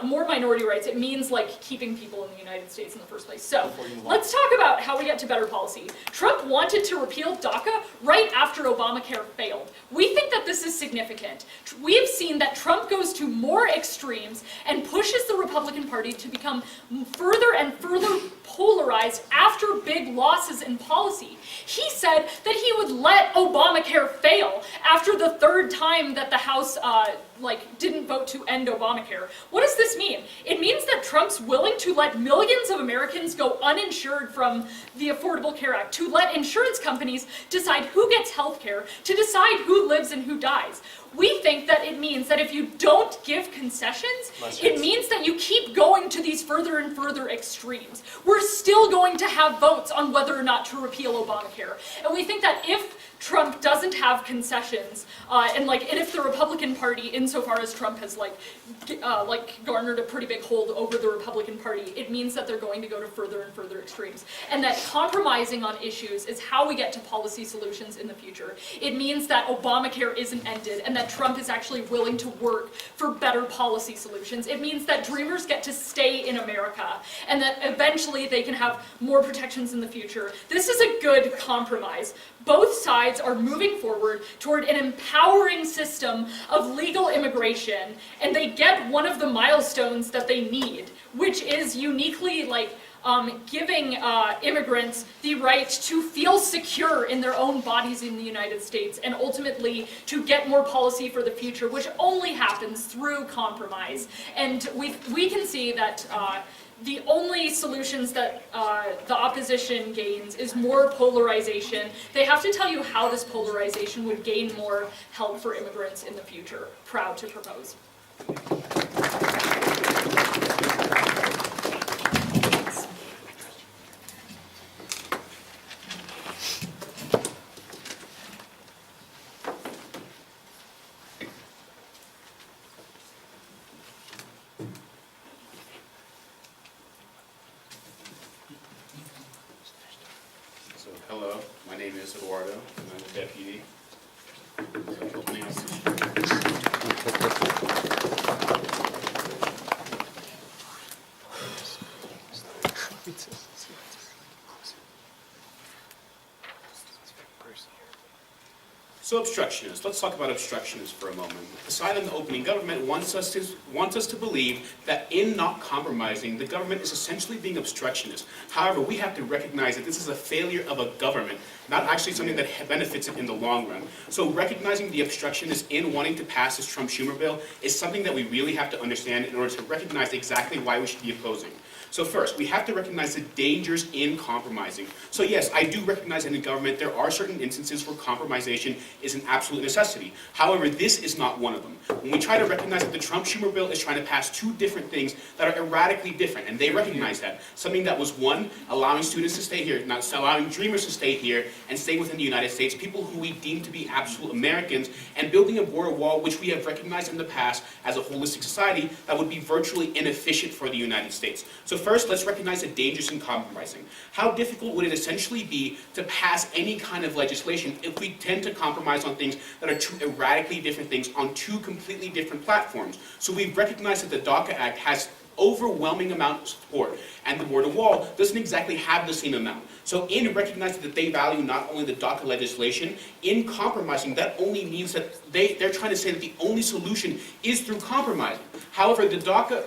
more minority rights, it means keeping people in the United States in the first place. So let's talk about how we get to better policy. Trump wanted to repeal DACA right after Obamacare failed. We think that this is significant. We have seen that Trump goes to more extremes and pushes the Republican Party to become further and further polarized after big losses in policy. He said that he would let Obamacare fail after the third time that the House didn't vote to end Obamacare. What does this mean? It means that Trump's willing to let millions of Americans go uninsured from the Affordable Care Act, to let insurance companies decide who gets health care, to decide who lives and who dies. We think that it means that if you don't give concessions, it means that you keep going to these further and further extremes. We're still going to have votes on whether or not to repeal Obamacare. And we think that if Trump doesn't have concessions, and if the Republican Party, insofar as Trump has garnered a pretty big hold over the Republican Party, it means that they're going to go to further and further extremes. And that compromising on issues is how we get to policy solutions in the future. It means that Obamacare isn't ended, and that Trump is actually willing to work for better policy solutions. It means that dreamers get to stay in America, and that eventually they can have more protections in the future. This is a good compromise. Both sides are moving forward toward an empowering system of legal immigration, and they get one of the milestones that they need, which is uniquely giving immigrants the right to feel secure in their own bodies in the United States, and ultimately to get more policy for the future, which only happens through compromise. And we can see that the only solutions that the opposition gains is more polarization. They have to tell you how this polarization would gain more help for immigrants in the future. Proud to propose. Hello, my name is Eduardo, and I'm a deputy. So obstructionists, let's talk about obstructionists for a moment. Aside on the opening, government wants us to believe that in not compromising, the government is essentially being obstructionist. However, we have to recognize that this is a failure of a government, not actually something that benefits it in the long run. So recognizing the obstructionist in wanting to pass this Trump-Schumer bill is something that we really have to understand in order to recognize exactly why we should be opposing. So first, we have to recognize the dangers in compromising. So yes, I do recognize that in government there are certain instances where compromisation is an absolute necessity. However, this is not one of them. When we try to recognize that the Trump-Schumer bill is trying to pass two different things that are erratically different, and they recognize that. Something that was one, allowing students to stay here, not allowing dreamers to stay here and stay within the United States, people who we deem to be absolute Americans, and building a border wall which we have recognized in the past as a holistic society that would be virtually inefficient for the United States. So first, let's recognize the dangers in compromising. How difficult would it essentially be to pass any kind of legislation if we tend to compromise on things that are two erratically different things on two completely different platforms? So we've recognized that the DACA Act has overwhelming amount of support, and the border wall doesn't exactly have the same amount. So in recognizing that they value not only the DACA legislation, in compromising, that only means that they're trying to say that the only solution is through compromising. However, the DACA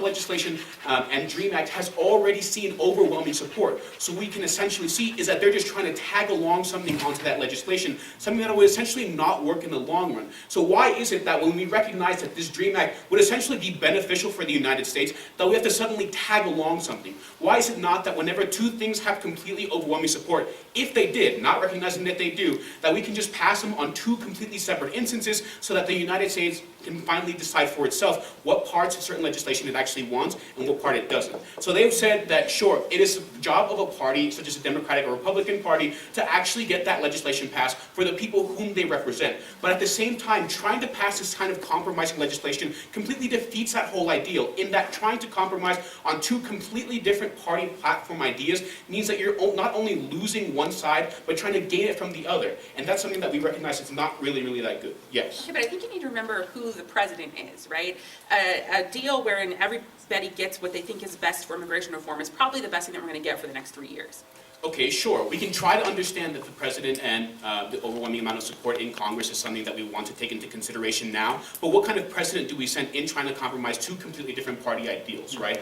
legislation and DREAM Act has already seen overwhelming support. So we can essentially see is that they're just trying to tag along something onto that legislation, something that would essentially not work in the long run. So why is it that when we recognize that this DREAM Act would essentially be beneficial for the United States, that we have to suddenly tag along something? Why is it not that whenever two things have completely overwhelming support, if they did, not recognizing that they do, that we can just pass them on two completely separate instances so that the United States can finally decide for itself what parts of certain legislation it actually wants and what part it doesn't. So they've said that, sure, it is the job of a party, such as a Democratic or Republican Party, to actually get that legislation passed for the people whom they represent. But at the same time, trying to pass this kind of compromising legislation completely defeats that whole ideal, in that trying to compromise on two completely different party platform ideas means that you're not only losing one side, but trying to gain it from the other. And that's something that we recognize is not really that good. Yes? Okay, but I think you need to remember who the president is, right? A deal wherein everybody gets what they think is best for immigration reform is probably the best thing that we're going to get for the next 3 years. Okay, sure. We can try to understand that the president and the overwhelming amount of support in Congress is something that we want to take into consideration now. But what kind of precedent do we send in trying to compromise two completely different party ideals, right?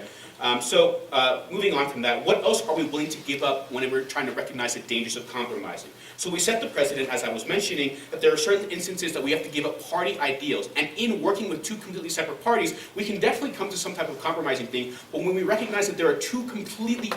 Moving on from that, what else are we willing to give up when we're trying to recognize the dangers of compromising? So we set the precedent, as I was mentioning, that there are certain instances that we have to give up party ideals. And in working with two completely separate parties, we can definitely come to some type of compromising thing. But when we recognize that there are two completely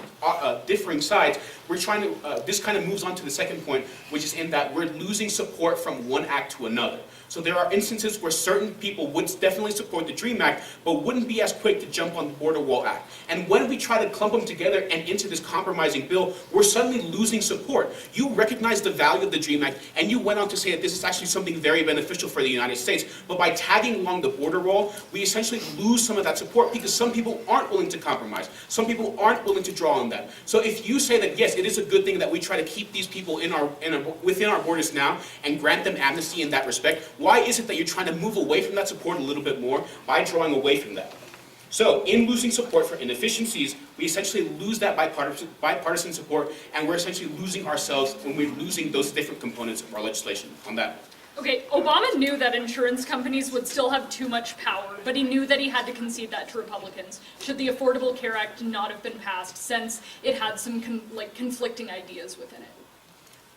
differing sides, we're trying to, this kind of moves on to the second point, which is in that we're losing support from one act to another. So there are instances where certain people would definitely support the DREAM Act, but wouldn't be as quick to jump on the Border Wall Act. And when we try to clump them together and into this compromising bill, we're suddenly losing support. You recognize the value of the DREAM Act, and you went on to say that this is actually something very beneficial for the United States. But by tagging along the border wall, we essentially lose some of that support because some people aren't willing to compromise. Some people aren't willing to draw on that. So if you say that, yes, it is a good thing that we try to keep these people within our borders now and grant them amnesty in that respect, why is it that you're trying to move away from that support a little bit more by drawing away from that? So, in losing support for inefficiencies, we essentially lose that bipartisan support, and we're essentially losing ourselves when we're losing those different components of our legislation on that. Okay, Obama knew that insurance companies would still have too much power, but he knew that he had to concede that to Republicans should the Affordable Care Act not have been passed, since it had some conflicting ideas within it.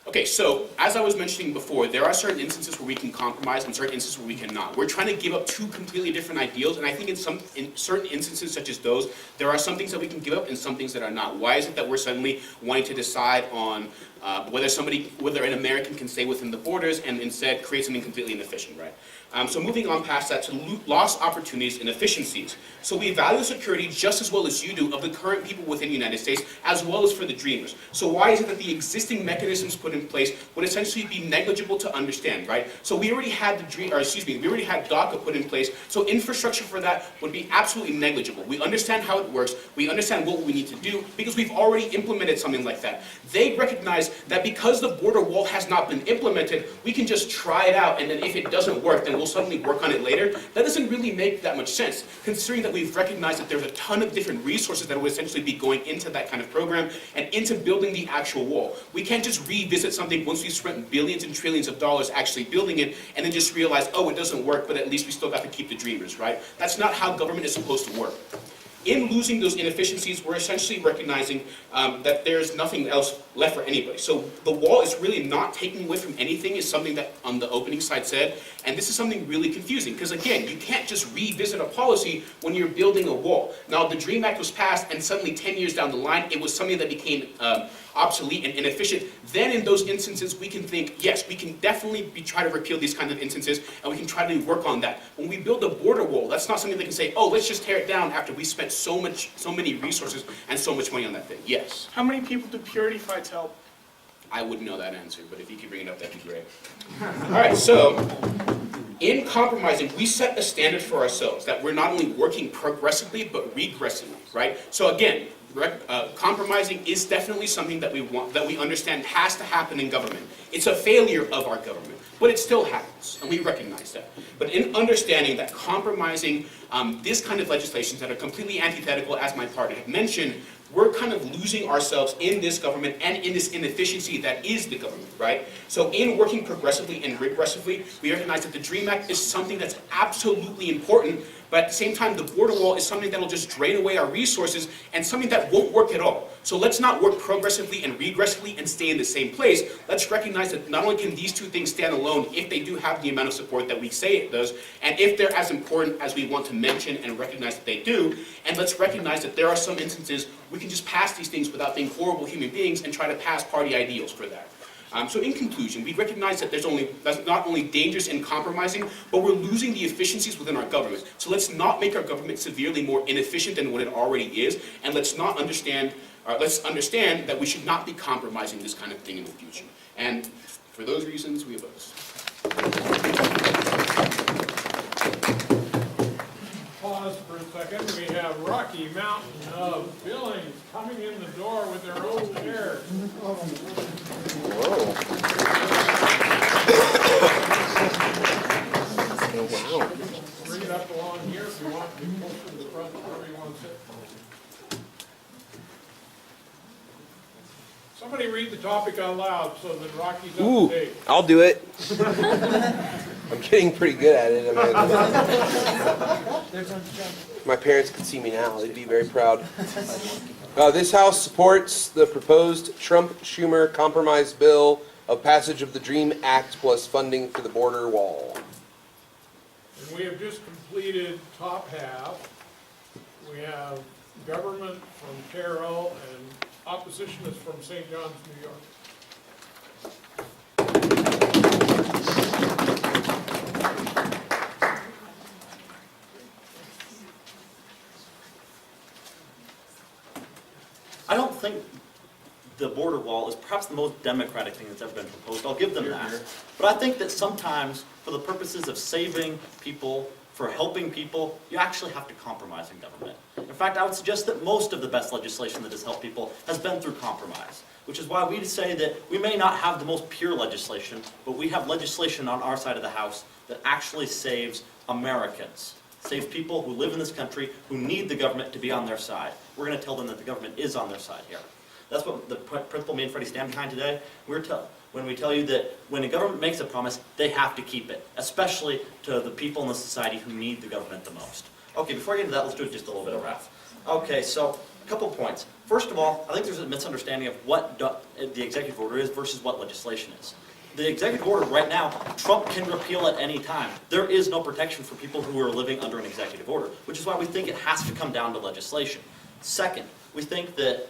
Okay, so as I was mentioning before, there are certain instances where we can compromise and certain instances where we cannot. We're trying to give up two completely different ideals, and I think in certain instances such as those, there are some things that we can give up and some things that are not. Why is it that we're suddenly wanting to decide on whether an American can stay within the borders and instead create something completely inefficient, right? So moving on past that to lost opportunities and efficiencies. So we value security just as well as you do of the current people within the United States, as well as for the dreamers. So why is it that the existing mechanisms put in place would essentially be negligible to understand, right? So we already had we already had DACA put in place, so infrastructure for that would be absolutely negligible. We understand how it works, we understand what we need to do, because we've already implemented something like that. They recognize that because the border wall has not been implemented, we can just try it out, and then if it doesn't work, then we'll suddenly work on it later. That doesn't really make that much sense, considering that we've recognized that there's a ton of different resources that would essentially be going into that kind of program and into building the actual wall. We can't just revisit something once we've spent billions and trillions of dollars actually building it and then just realize, oh, it doesn't work, but at least we still got to keep the dreamers, right? That's not how government is supposed to work. In losing those inefficiencies, we're essentially recognizing that there's nothing else left for anybody. So the wall is really not taking away from anything, is something that on the opening side said, and this is something really confusing, because again, you can't just revisit a policy when you're building a wall. Now, the DREAM Act was passed, and suddenly 10 years down the line, it was something that became obsolete and inefficient. Then in those instances, we can think, yes, we can definitely try to repeal these kinds of instances, and we can try to work on that. When we build a border wall, that's not something they can say, oh, let's just tear it down after we spent so many resources and so much money on that thing. Yes? How many people do purity fights help? I wouldn't know that answer, but if you could bring it up, that'd be great. All right, so in compromising, we set a standard for ourselves that we're not only working progressively, but regressively, right? So again, compromising is definitely something that we understand has to happen in government. It's a failure of our government, but it still happens, and we recognize that. But in understanding that compromising this kind of legislations that are completely antithetical, as my partner had mentioned, we're kind of losing ourselves in this government and in this inefficiency that is the government, right? So in working progressively and regressively, we recognize that the DREAM Act is something that's absolutely important, but at the same time, the border wall is something that will just drain away our resources and something that won't work at all. So let's not work progressively and regressively and stay in the same place. Let's recognize that not only can these two things stand alone if they do have the amount of support that we say it does, and if they're as important as we want to mention and recognize that they do, and let's recognize that there are some instances we can just pass these things without being horrible human beings and try to pass party ideals for that. So in conclusion, we recognize that that's not only dangerous and compromising, but we're losing the efficiencies within our government. So let's not make our government severely more inefficient than what it already is, and let's understand that we should not be compromising this kind of thing in the future. And for those reasons, we oppose. Pause for a second. We have Rocky Mountain of Billings coming in the door with their own chairs. Bring it up along here if you want to be closer to the front, wherever you want to sit. Somebody read the topic out loud so that Rocky's up to date. I'll do it. I'm getting pretty good at it. My parents could see me now. They'd be very proud. This House supports the proposed Trump-Schumer compromise bill of passage of the DREAM Act plus funding for the border wall. And we have just completed top half. We have government from Carroll and opposition is from St. John's, New York. I don't think the border wall is perhaps the most democratic thing that's ever been proposed. I'll give them that. But I think that sometimes, for the purposes of saving people, for helping people, you actually have to compromise in government. In fact, I would suggest that most of the best legislation that has helped people has been through compromise, which is why we say that we may not have the most pure legislation, but we have legislation on our side of the House that actually saves Americans, saves people who live in this country who need the government to be on their side. We're going to tell them that the government is on their side here. That's what the principle me and Freddie stand behind today. When we tell you that when a government makes a promise, they have to keep it, especially to the people in the society who need the government the most. Okay, before I get into that, let's do just a little bit of wrap. Okay, so a couple points. First of all, I think there's a misunderstanding of what the executive order is versus what legislation is. The executive order right now, Trump can repeal at any time. There is no protection for people who are living under an executive order, which is why we think it has to come down to legislation. Second, we think that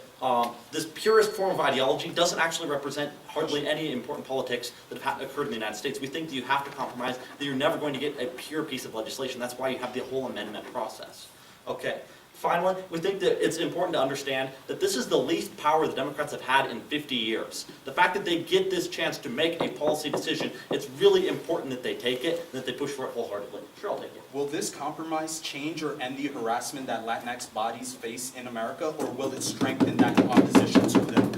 this purest form of ideology doesn't actually represent hardly any important politics that have occurred in the United States. We think that you have to compromise, that you're never going to get a pure piece of legislation. That's why you have the whole amendment process. Okay. Finally, we think that it's important to understand that this is the least power the Democrats have had in 50 years. The fact that they get this chance to make a policy decision, it's really important that they take it and that they push for it wholeheartedly. Sure, I'll take it. Will this compromise change or end the harassment that Latinx bodies face in America, or will it strengthen that opposition to them?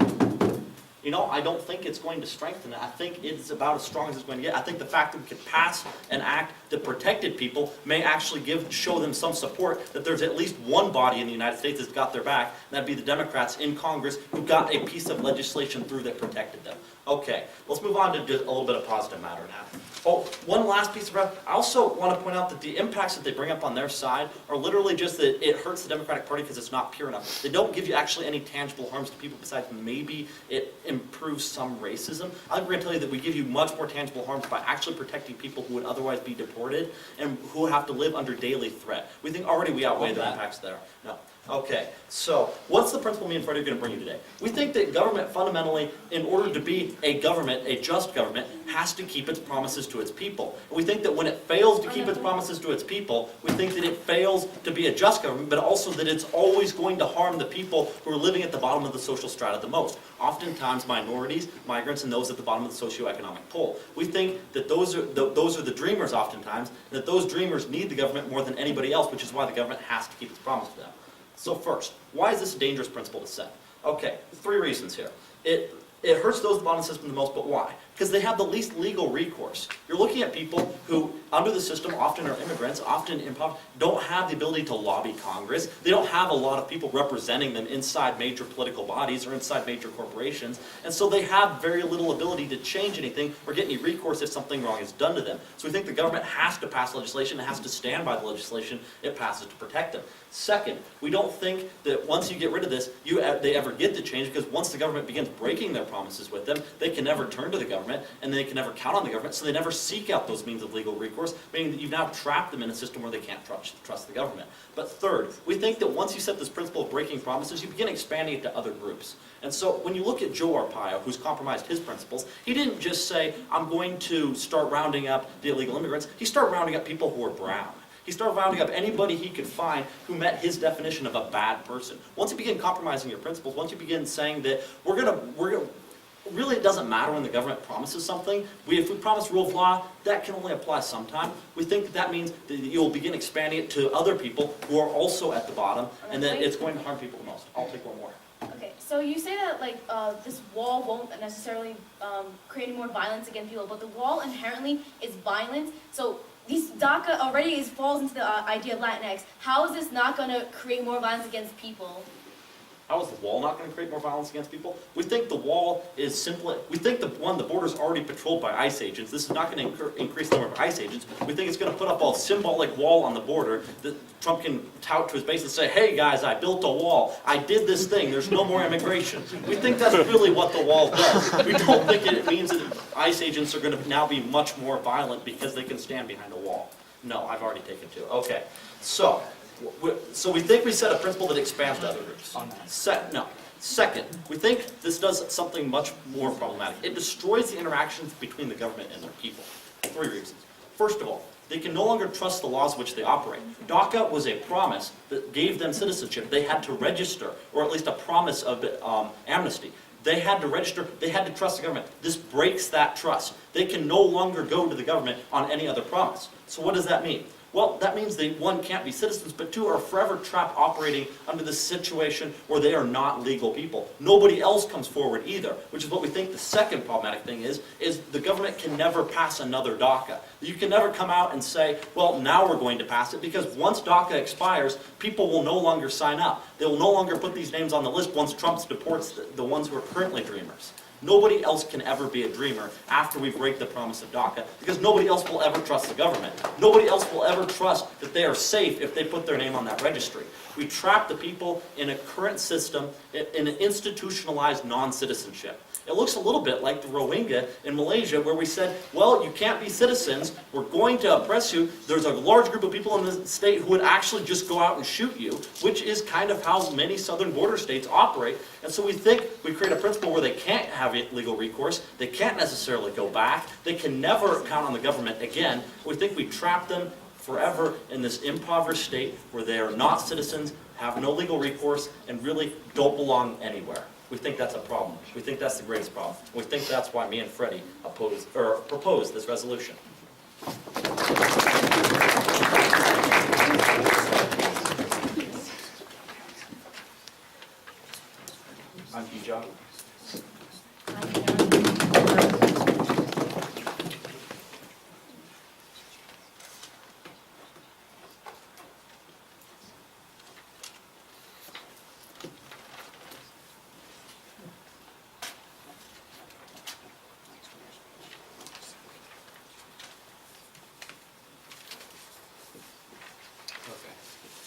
You know, I don't think it's going to strengthen it. I think it's about as strong as it's going to get. I think the fact that we could pass an act that protected people may actually show them some support, that there's at least one body in the United States that's got their back, and that'd be the Democrats in Congress who got a piece of legislation through that protected them. Okay, let's move on to just a little bit of positive matter now. Oh, one last piece of breath. I also want to point out that the impacts that they bring up on their side are literally just that it hurts the Democratic Party because it's not pure enough. They don't give you actually any tangible harms to people besides maybe it improves some racism. I think we're going to tell you that we give you much more tangible harms by actually protecting people who would otherwise be deported and who have to live under daily threat. We think already we outweigh the impacts there. No. Okay, so what's the principle me and Freddie are going to bring you today? We think that government fundamentally, in order to be a government, a just government, has to keep its promises to its people. And we think that when it fails to keep its promises to its people, we think that it fails to be a just government, but also that it's always going to harm the people who are living at the bottom of the social strata the most. Oftentimes minorities, migrants, and those at the bottom of the socioeconomic pole. We think that those are the dreamers oftentimes, and that those dreamers need the government more than anybody else, which is why the government has to keep its promise to them. So first, why is this a dangerous principle to set? Okay, 3 reasons here. It hurts those at the bottom of the system the most, but why? Because they have the least legal recourse. You're looking at people who, under the system, often are immigrants, often impoverished, don't have the ability to lobby Congress. They don't have a lot of people representing them inside major political bodies or inside major corporations, and so they have very little ability to change anything or get any recourse if something wrong is done to them. So we think the government has to pass legislation, it has to stand by the legislation it passes to protect them. Second, we don't think that once you get rid of this, they ever get to change, because once the government begins breaking their promises with them, they can never turn to the government. government, and they can never count on the government, so they never seek out those means of legal recourse, meaning that you've now trapped them in a system where they can't trust the government. But third, we think that once you set this principle of breaking promises, you begin expanding it to other groups. And so when you look at Joe Arpaio, who's compromised his principles, he didn't just say, I'm going to start rounding up the illegal immigrants. He started rounding up people who were brown. He started rounding up anybody he could find who met his definition of a bad person. Once you begin compromising your principles, once you begin saying that we're gonna, really it doesn't matter when the government promises something. If we promise rule of law, that can only apply sometime. We think that that means that you'll begin expanding it to other people who are also at the bottom, and that it's going to harm people the most. I'll take one more. Okay, so you say that this wall won't necessarily create any more violence against people, but the wall inherently is violent. So this DACA already falls into the idea of Latinx. How is this not going to create more violence against people? How is the wall not going to create more violence against people? We think the wall is simply, we think the border is already patrolled by ICE agents. This is not going to increase the number of ICE agents. We think it's going to put up a symbolic wall on the border that Trump can tout to his base and say, hey guys, I built a wall. I did this thing. There's no more immigration. We think that's really what the wall does. We don't think it means that ICE agents are going to now be much more violent because they can stand behind a wall. No, I've already taken two. Okay, so we think we set a principle that expands to other groups. Second, we think this does something much more problematic. It destroys the interactions between the government and their people. 3 reasons. First of all, they can no longer trust the laws which they operate. DACA was a promise that gave them citizenship. They had to register, or at least a promise of amnesty. They had to register, they had to trust the government. This breaks that trust. They can no longer go to the government on any other promise. So what does that mean? Well, that means they, 1, can't be citizens, but 2, are forever trapped operating under this situation where they are not legal people. Nobody else comes forward either, which is what we think the second problematic thing is the government can never pass another DACA. You can never come out and say, well, now we're going to pass it, because once DACA expires, people will no longer sign up. They will no longer put these names on the list once Trump deports the ones who are currently dreamers. Nobody else can ever be a dreamer after we break the promise of DACA, because nobody else will ever trust the government. Nobody else will ever trust that they are safe if they put their name on that registry. We trap the people in a current system, in an institutionalized non-citizenship. It looks a little bit like the Rohingya in Malaysia, where we said, well, you can't be citizens, we're going to oppress you. There's a large group of people in the state who would actually just go out and shoot you, which is kind of how many southern border states operate. And so we think we create a principle where they can't have legal recourse, they can't necessarily go back, they can never count on the government again. We think we trap them forever in this impoverished state where they are not citizens, have no legal recourse, and really don't belong anywhere. We think that's a problem. We think that's the greatest problem. We think that's why me and Freddie proposed this resolution. I'm P-John.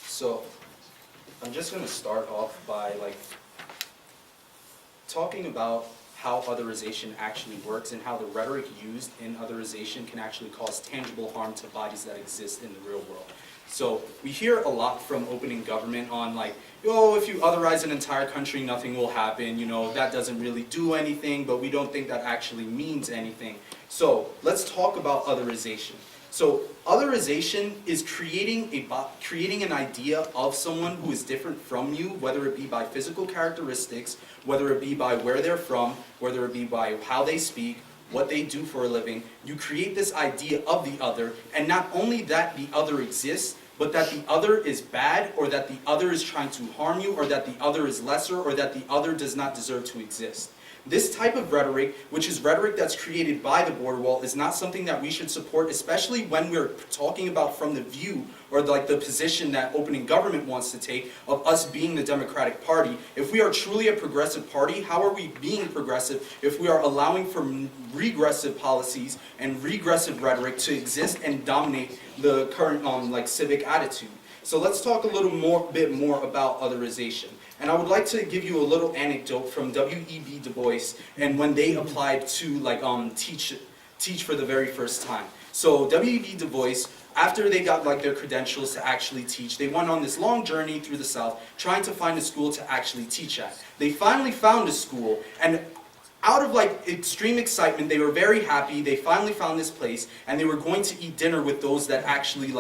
So, I'm just going to start off by talking about how otherization actually works and how the rhetoric used in otherization can actually cause tangible harm to bodies that exist in the real world. So we hear a lot from opening government on oh, if you otherize an entire country, nothing will happen, that doesn't really do anything, but we don't think that actually means anything. So let's talk about otherization. So otherization is creating an idea of someone who is different from you, whether it be by physical characteristics, whether it be by where they're from, whether it be by how they speak, what they do for a living. You create this idea of the other, and not only that the other exists, but that the other is bad, or that the other is trying to harm you, or that the other is lesser, or that the other does not deserve to exist. This type of rhetoric, which is rhetoric that's created by the border wall, is not something that we should support, especially when we're talking about from the view or the position that opening government wants to take of us being the Democratic Party. If we are truly a progressive party, how are we being progressive if we are allowing for regressive policies and regressive rhetoric to exist and dominate the current civic attitude? So let's talk a little bit more about otherization. And I would like to give you a little anecdote from W.E.B. Du Bois and when they applied to teach for the very first time. So W.E.B. Du Bois, after they got their credentials to actually teach, they went on this long journey through the South trying to find a school to actually teach at. They finally found a school, and out of extreme excitement, they were very happy. They finally found this place, and they were going to eat dinner with those that actually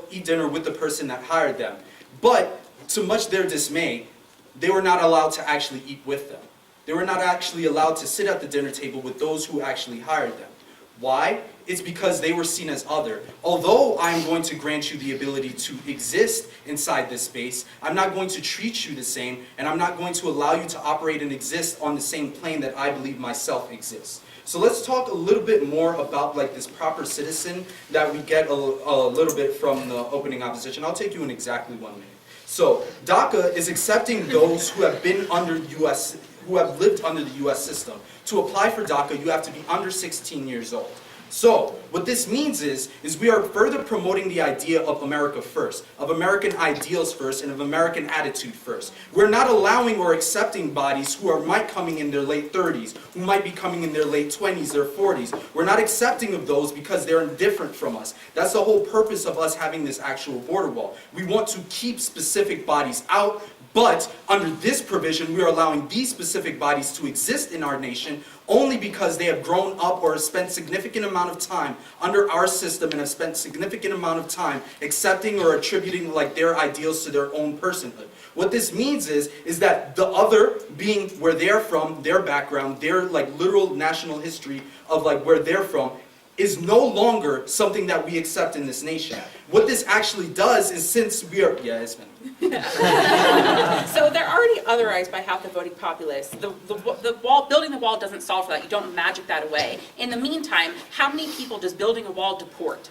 eat dinner with the person that hired them. But to much their dismay, they were not allowed to actually eat with them. They were not actually allowed to sit at the dinner table with those who actually hired them. Why? It's because they were seen as other. Although I am going to grant you the ability to exist inside this space, I'm not going to treat you the same, and I'm not going to allow you to operate and exist on the same plane that I believe myself exists. So let's talk a little bit more about this proper citizen that we get a little bit from the opening opposition. I'll take you in exactly 1 minute. So DACA is accepting those who have been who have lived under the U.S. system. To apply for DACA, you have to be under 16 years old. So, what this means is we are further promoting the idea of America first, of American ideals first, and of American attitude first. We're not allowing or accepting bodies who might coming in their late 30s, who might be coming in their late 20s or 40s. We're not accepting of those because they're different from us. That's the whole purpose of us having this actual border wall. We want to keep specific bodies out, but under this provision, we are allowing these specific bodies to exist in our nation only because they have grown up or spent significant amount of time under our system and have spent significant amount of time accepting or attributing their ideals to their own personhood. What this means is that the other, being where they're from, their background, their literal national history of where they're from, is no longer something that we accept in this nation. What this actually does is, since we are, yeah, it's been. So they're already otherized by half the voting populace. The wall, building the wall doesn't solve for that. You don't magic that away. In the meantime, how many people does building a wall deport?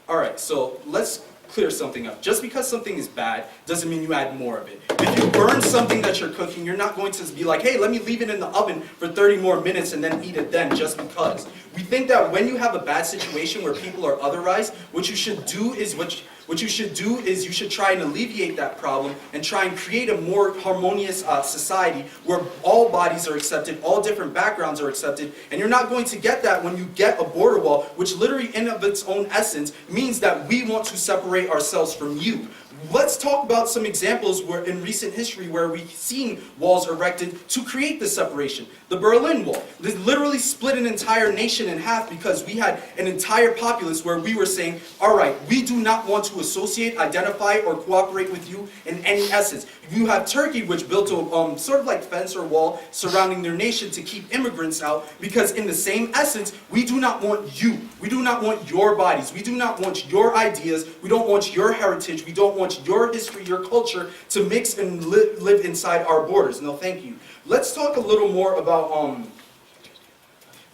All right, so let's clear something up. Just because something is bad doesn't mean you add more of it. If you burn something that you're cooking, you're not going to be like, hey, let me leave it in the oven for 30 more minutes and then eat it then just because. We think that when you have a bad situation where people are otherized, what you should do is you should try and alleviate that problem and try and create a more harmonious society where all bodies are accepted, all different backgrounds are accepted, and you're not going to get that when you get a border wall, which literally in of its own essence means that we want to separate ourselves from you. Let's talk about some examples where in recent history where we've seen walls erected to create this separation. The Berlin Wall. This literally split an entire nation in half because we had an entire populace where we were saying, all right, we do not want to associate, identify, or cooperate with you in any essence. You have Turkey, which built a sort of fence or wall surrounding their nation to keep immigrants out because in the same essence, we do not want you. We do not want your bodies. We do not want your ideas. We don't want your heritage. We don't want your history, your culture to mix and live inside our borders. No, thank you. Let's talk a little more about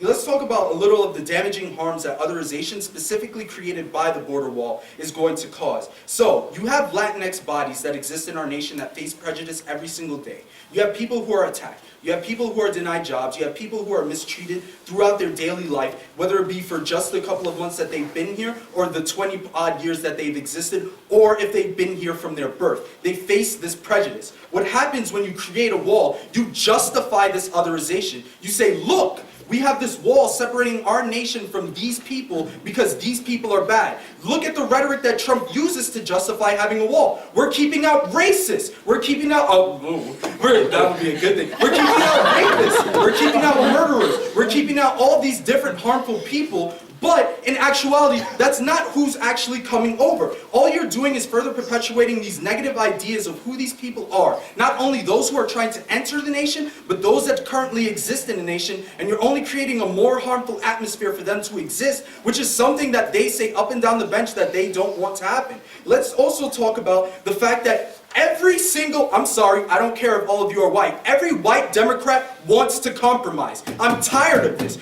let's talk about a little of the damaging harms that otherization, specifically created by the border wall, is going to cause. So, you have Latinx bodies that exist in our nation that face prejudice every single day. You have people who are attacked. You have people who are denied jobs. You have people who are mistreated throughout their daily life, whether it be for just a couple of months that they've been here, or the 20-odd years that they've existed, or if they've been here from their birth. They face this prejudice. What happens when you create a wall, you justify this otherization. You say, look, we have this wall separating our nation from these people because these people are bad. Look at the rhetoric that Trump uses to justify having a wall. We're keeping out racists. We're keeping out, that would be a good thing. We're keeping out rapists. We're keeping out murderers. We're keeping out all these different harmful people. But in actuality, that's not who's actually coming over. All you're doing is further perpetuating these negative ideas of who these people are. Not only those who are trying to enter the nation, but those that currently exist in the nation, and you're only creating a more harmful atmosphere for them to exist, which is something that they say up and down the bench that they don't want to happen. Let's also talk about the fact that every single, I'm sorry, I don't care if all of you are white, every white Democrat wants to compromise. I'm tired of this.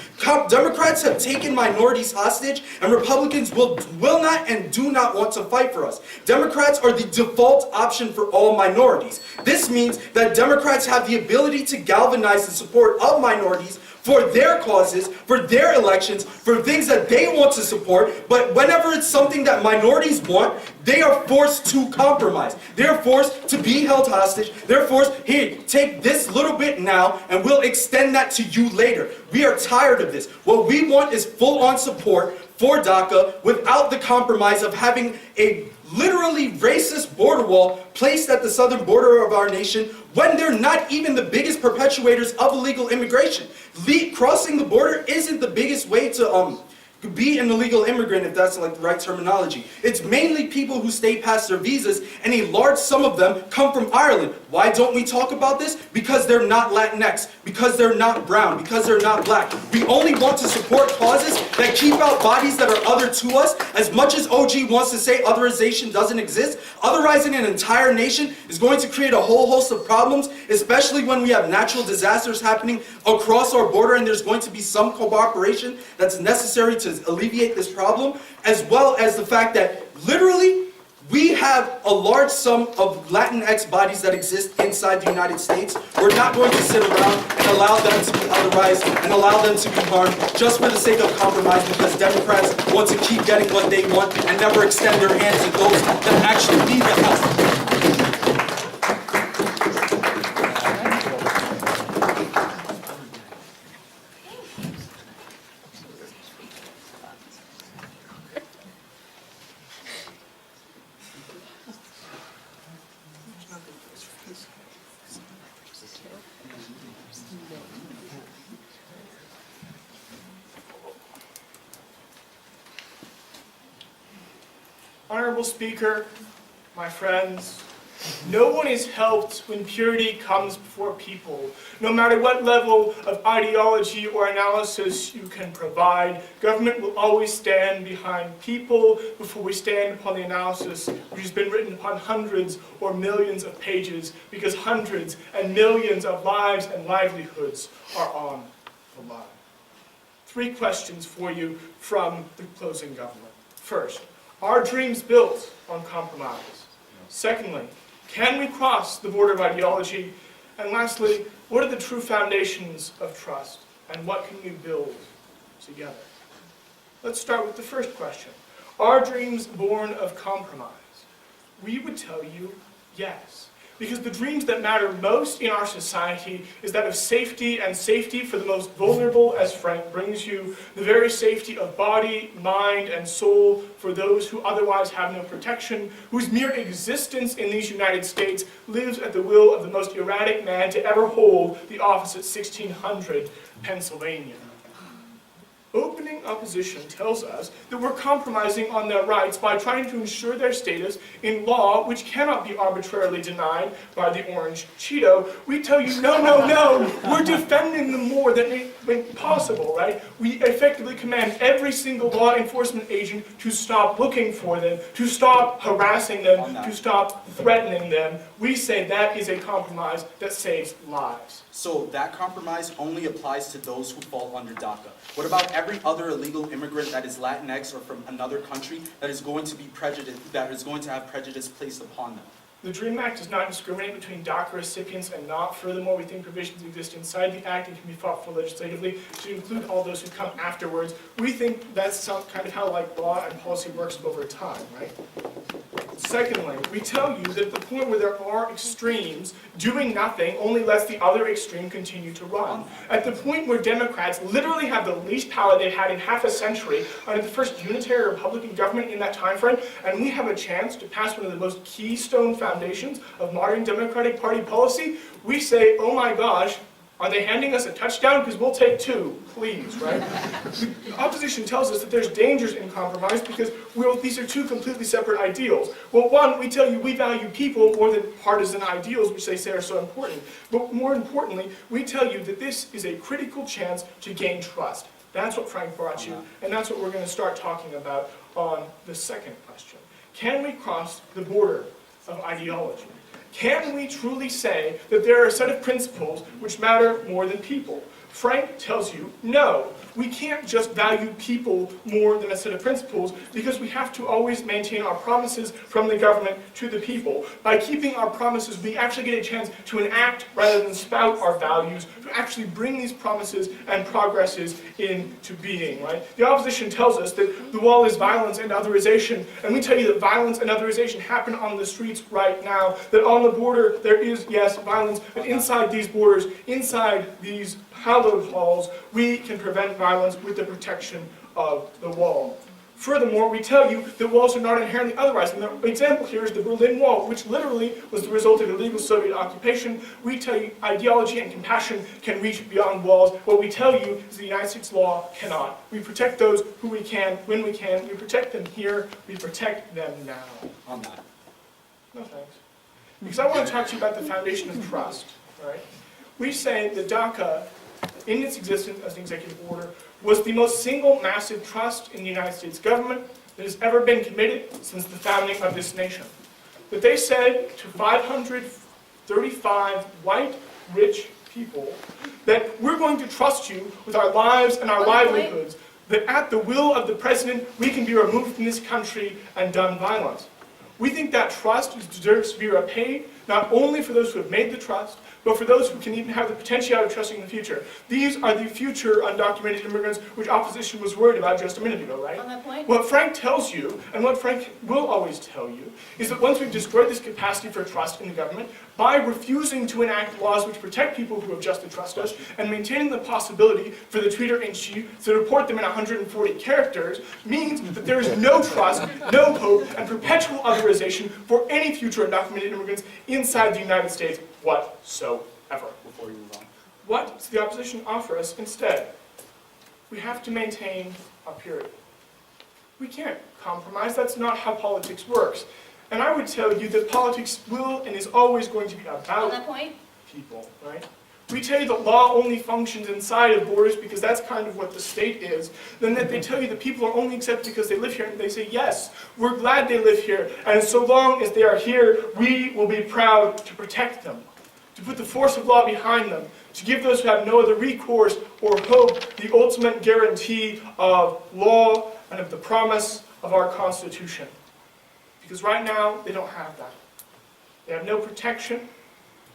Democrats have taken minorities hostage, and Republicans will not and do not want to fight for us. Democrats are the default option for all minorities. This means that Democrats have the ability to galvanize the support of minorities for their causes, for their elections, for things that they want to support, but whenever it's something that minorities want, they are forced to compromise. They're forced to be held hostage. They're forced, here, take this little bit now, and we'll extend that to you later. We are tired of this. What we want is full-on support for DACA without the compromise of having a literally racist border wall placed at the southern border of our nation when they're not even the biggest perpetuators of illegal immigration. Crossing the border isn't the biggest way to be an illegal immigrant, if that's like the right terminology. It's mainly people who stay past their visas, and a large sum of them come from Ireland. Why don't we talk about this? Because they're not Latinx, because they're not brown, because they're not black. We only want to support causes that keep out bodies that are other to us. As much as OG wants to say otherization doesn't exist, otherizing an entire nation is going to create a whole host of problems, especially when we have natural disasters happening across our border, and there's going to be some cooperation that's necessary to alleviate this problem, as well as the fact that literally we have a large sum of Latinx bodies that exist inside the United States. We're not going to sit around and allow them to be otherized and allow them to be harmed just for the sake of compromise, because Democrats want to keep getting what they want and never extend their hands to those that actually need the help. Honorable Speaker, my friends, no one is helped when purity comes before people. No matter what level of ideology or analysis you can provide, government will always stand behind people before we stand upon the analysis which has been written upon hundreds or millions of pages, because hundreds and millions of lives and livelihoods are on the line. 3 questions for you from the closing government. First, are dreams built on compromise? Secondly, can we cross the border of ideology? And lastly, what are the true foundations of trust? And what can we build together? Let's start with the first question. Are dreams born of compromise? We would tell you yes. Because the dreams that matter most in our society is that of safety, and safety for the most vulnerable, as Frank brings you, the very safety of body, mind, and soul for those who otherwise have no protection, whose mere existence in these United States lives at the will of the most erratic man to ever hold the office at 1600 Pennsylvania. Opening opposition tells us that we're compromising on their rights by trying to ensure their status in law, which cannot be arbitrarily denied by the orange Cheeto. We tell you, no, no, no, we're defending them more than possible, right? We effectively command every single law enforcement agent to stop looking for them, to stop harassing them, to stop threatening them. We say that is a compromise that saves lives. So that compromise only applies to those who fall under DACA. What about every other illegal immigrant that is Latinx or from another country that is going to be prejudiced, that is going to have prejudice placed upon them? The DREAM Act does not discriminate between DACA recipients and not. Furthermore, we think provisions exist inside the Act and can be fought for legislatively to include all those who come afterwards. We think that's some kind of how law and policy works over time, right? Secondly, we tell you that at the point where there are extremes, doing nothing only lets the other extreme continue to run. At the point where Democrats literally have the least power they've had in half a century under the first unitary Republican government in that time frame, and we have a chance to pass one of the most keystone foundations of modern Democratic Party policy, we say, oh my gosh, are they handing us a touchdown? Because we'll take 2, please, right? The opposition tells us that there's dangers in compromise because these are 2 completely separate ideals. Well, one, we tell you we value people more than partisan ideals, which they say are so important. But more importantly, we tell you that this is a critical chance to gain trust. That's what Frank brought you, and that's what we're going to start talking about on the second question. Can we cross the border of ideology? Can we truly say that there are a set of principles which matter more than people? Frank tells you, no, we can't just value people more than a set of principles because we have to always maintain our promises from the government to the people. By keeping our promises, we actually get a chance to enact rather than spout our values, to actually bring these promises and progresses into being, right? The opposition tells us that the wall is violence and otherization, and we tell you that violence and otherization happen on the streets right now, that on the border there is, yes, violence, but inside these borders, inside these hallowed halls, we can prevent violence with the protection of the wall. Furthermore, we tell you that walls are not inherently otherized. And the example here is the Berlin Wall, which literally was the result of illegal Soviet occupation. We tell you ideology and compassion can reach beyond walls. What we tell you is the United States law cannot. We protect those who we can, when we can. We protect them here. We protect them now. On that. No thanks. Because I want to talk to you about the foundation of trust. Right? We say that DACA, in its existence as an executive order, was the most single massive trust in the United States government that has ever been committed since the founding of this nation. That they said to 535 white, rich people that we're going to trust you with our lives and our livelihoods, that at the will of the president we can be removed from this country and done violence. We think that trust deserves to be repaid, not only for those who have made the trust, but for those who can even have the potentiality of trusting in the future. These are the future undocumented immigrants which opposition was worried about just a minute ago, right? On that point? What Frank tells you, and what Frank will always tell you, is that once we've destroyed this capacity for trust in the government, by refusing to enact laws which protect people who have just to trust us, and maintaining the possibility for the tweeter-in-chief to report them in 140 characters, means that there is no trust, no hope, and perpetual authorization for any future undocumented immigrants inside the United States whatsoever. Before you move on. What does the opposition offer us instead? We have to maintain our purity. We can't compromise. That's not how politics works. And I would tell you that politics will and is always going to be On about that point? people, right? We tell you that law only functions inside of borders because that's kind of what the state is. Then that they tell you that people are only accepted because they live here, and they say, yes, we're glad they live here, and so long as they are here, we will be proud to protect them, to put the force of law behind them, to give those who have no other recourse or hope the ultimate guarantee of law and of the promise of our Constitution. Because right now, they don't have that. They have no protection.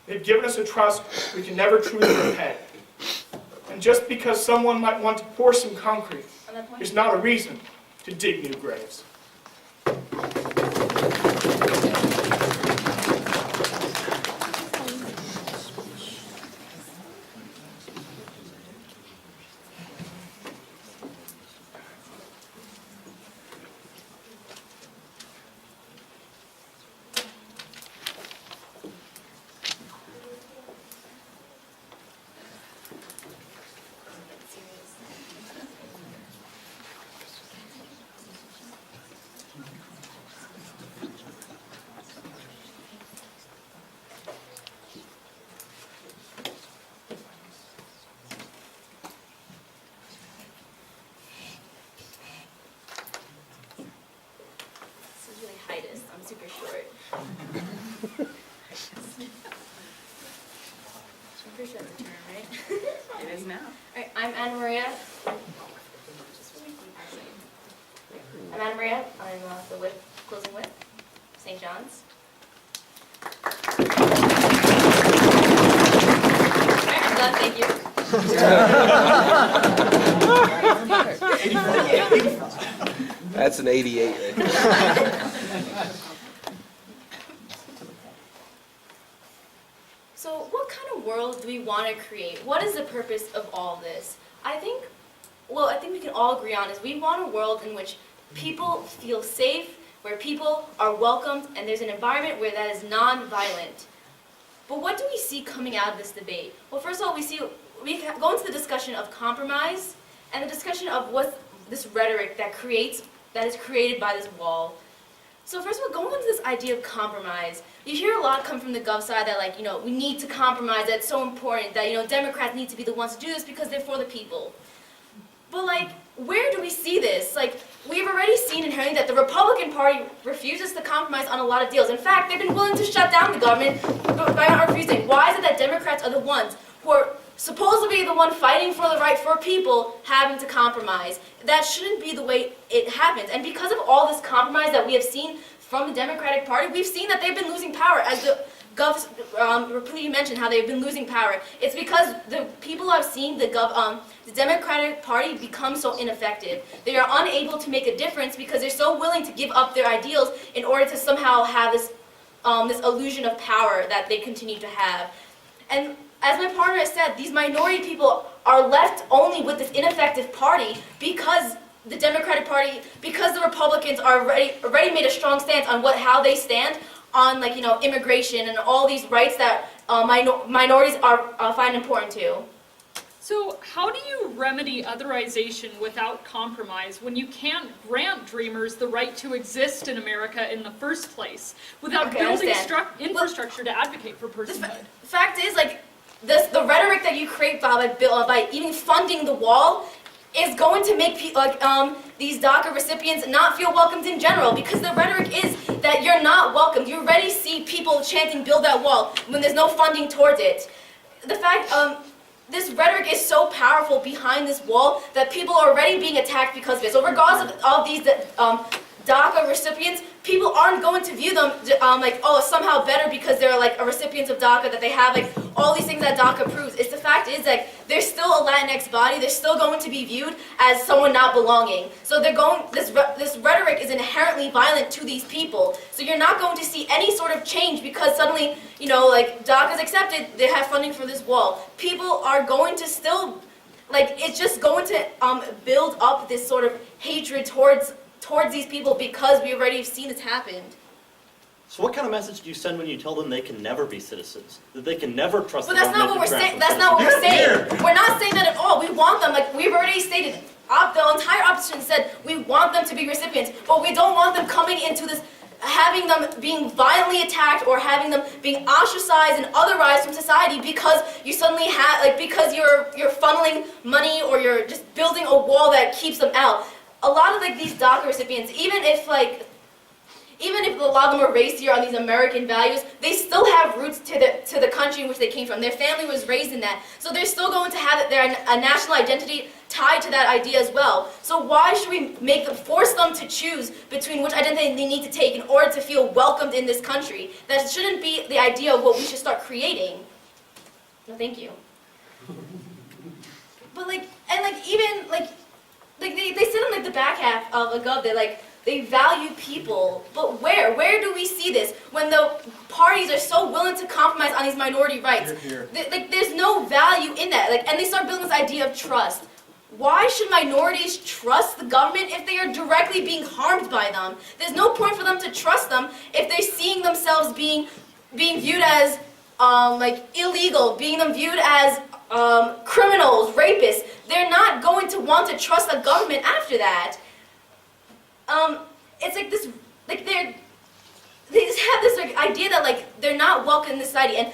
They've given us a trust we can never truly repay. And just because someone might want to pour some concrete On that point? is not a reason to dig new graves. Heightus. I'm super short. I'm pretty sure that's a term, right? It is now. Alright, I'm Anna Maria. I'm Anna Maria. I'm the whip, closing whip, St. John's. Alright, I'm done, thank you. That's an 88 right there. So what kind of world do we want to create? What is the purpose of all this? I think we can all agree on is we want a world in which people feel safe, where people are welcomed, and there's an environment where that is non-violent. But what do we see coming out of this debate? Well, first of all, we go into the discussion of compromise and the discussion of what's this rhetoric that is created by this wall. So first of all, going into this idea of compromise, you hear a lot come from the gov side that we need to compromise, that's so important, that Democrats need to be the ones to do this because they're for the people. But where do we see this? We've already seen inherently that the Republican Party refuses to compromise on a lot of deals. In fact, they've been willing to shut down the government by not refusing. Why is it that Democrats are the ones who are supposed to be the one fighting for the right for people having to compromise. That shouldn't be the way it happens. And because of all this compromise that we have seen from the Democratic Party, we've seen that they've been losing power. As the Govs repeatedly mentioned how they've been losing power. It's because the people have seen the Democratic Party become so ineffective. They are unable to make a difference because they're so willing to give up their ideals in order to somehow have this illusion of power that they continue to have. And as my partner has said, these minority people are left only with this ineffective party because the Democratic Party, because the Republicans are already made a strong stance on how they stand on, like, immigration and all these rights that minorities find important too. So how do you remedy otherization without compromise when you can't grant dreamers the right to exist in America in the first place without building infrastructure to advocate for personhood? The fact is, like, the rhetoric that you create by even funding the wall is going to make people, these DACA recipients not feel welcomed in general, because the rhetoric is that you're not welcomed. You already see people chanting "build that wall" when there's no funding towards it. The fact, this rhetoric is so powerful behind this wall that people are already being attacked because of it. So regardless of these DACA recipients, people aren't going to view them like, oh, somehow better because they're like a recipients of DACA, that they have like all these things that DACA proves. It's the fact is like they're still a Latinx body. They're still going to be viewed as someone not belonging. So this rhetoric is inherently violent to these people. So you're not going to see any sort of change because suddenly, like DACA's accepted, they have funding for this wall. People are going to still, like, it's just going to build up this sort of hatred towards these people because we already have seen this happen. So what kind of message do you send when you tell them they can never be citizens? That they can never trust the But that's government not what to we're grant saying. them That's not what we're citizenship? saying. We're not saying that at all. We want them, like we've already stated, the entire opposition said we want them to be recipients, but we don't want them coming into this, having them being violently attacked or having them being ostracized and otherized from society because you suddenly have, like, because you're funneling money or you're just building a wall that keeps them out. A lot of like these DACA recipients, even if a lot of them were raised here on these American values, they still have roots to the country in which they came from. Their family was raised in that, so they're still going to have a national identity tied to that idea as well. So why should we force them to choose between which identity they need to take in order to feel welcomed in this country? That shouldn't be the idea of what we should start creating. No, thank you. But they sit on like the back half of the gov. They value people, but where do we see this when the parties are so willing to compromise on these minority rights? There's no value in that. And they start building this idea of trust. Why should minorities trust the government if they are directly being harmed by them? There's no point for them to trust them if they're seeing themselves being viewed as illegal, being them viewed as criminals, rapists. They're not going to want to trust the government after that. It's like this, like they just have this like idea that like they're not welcome in this society, and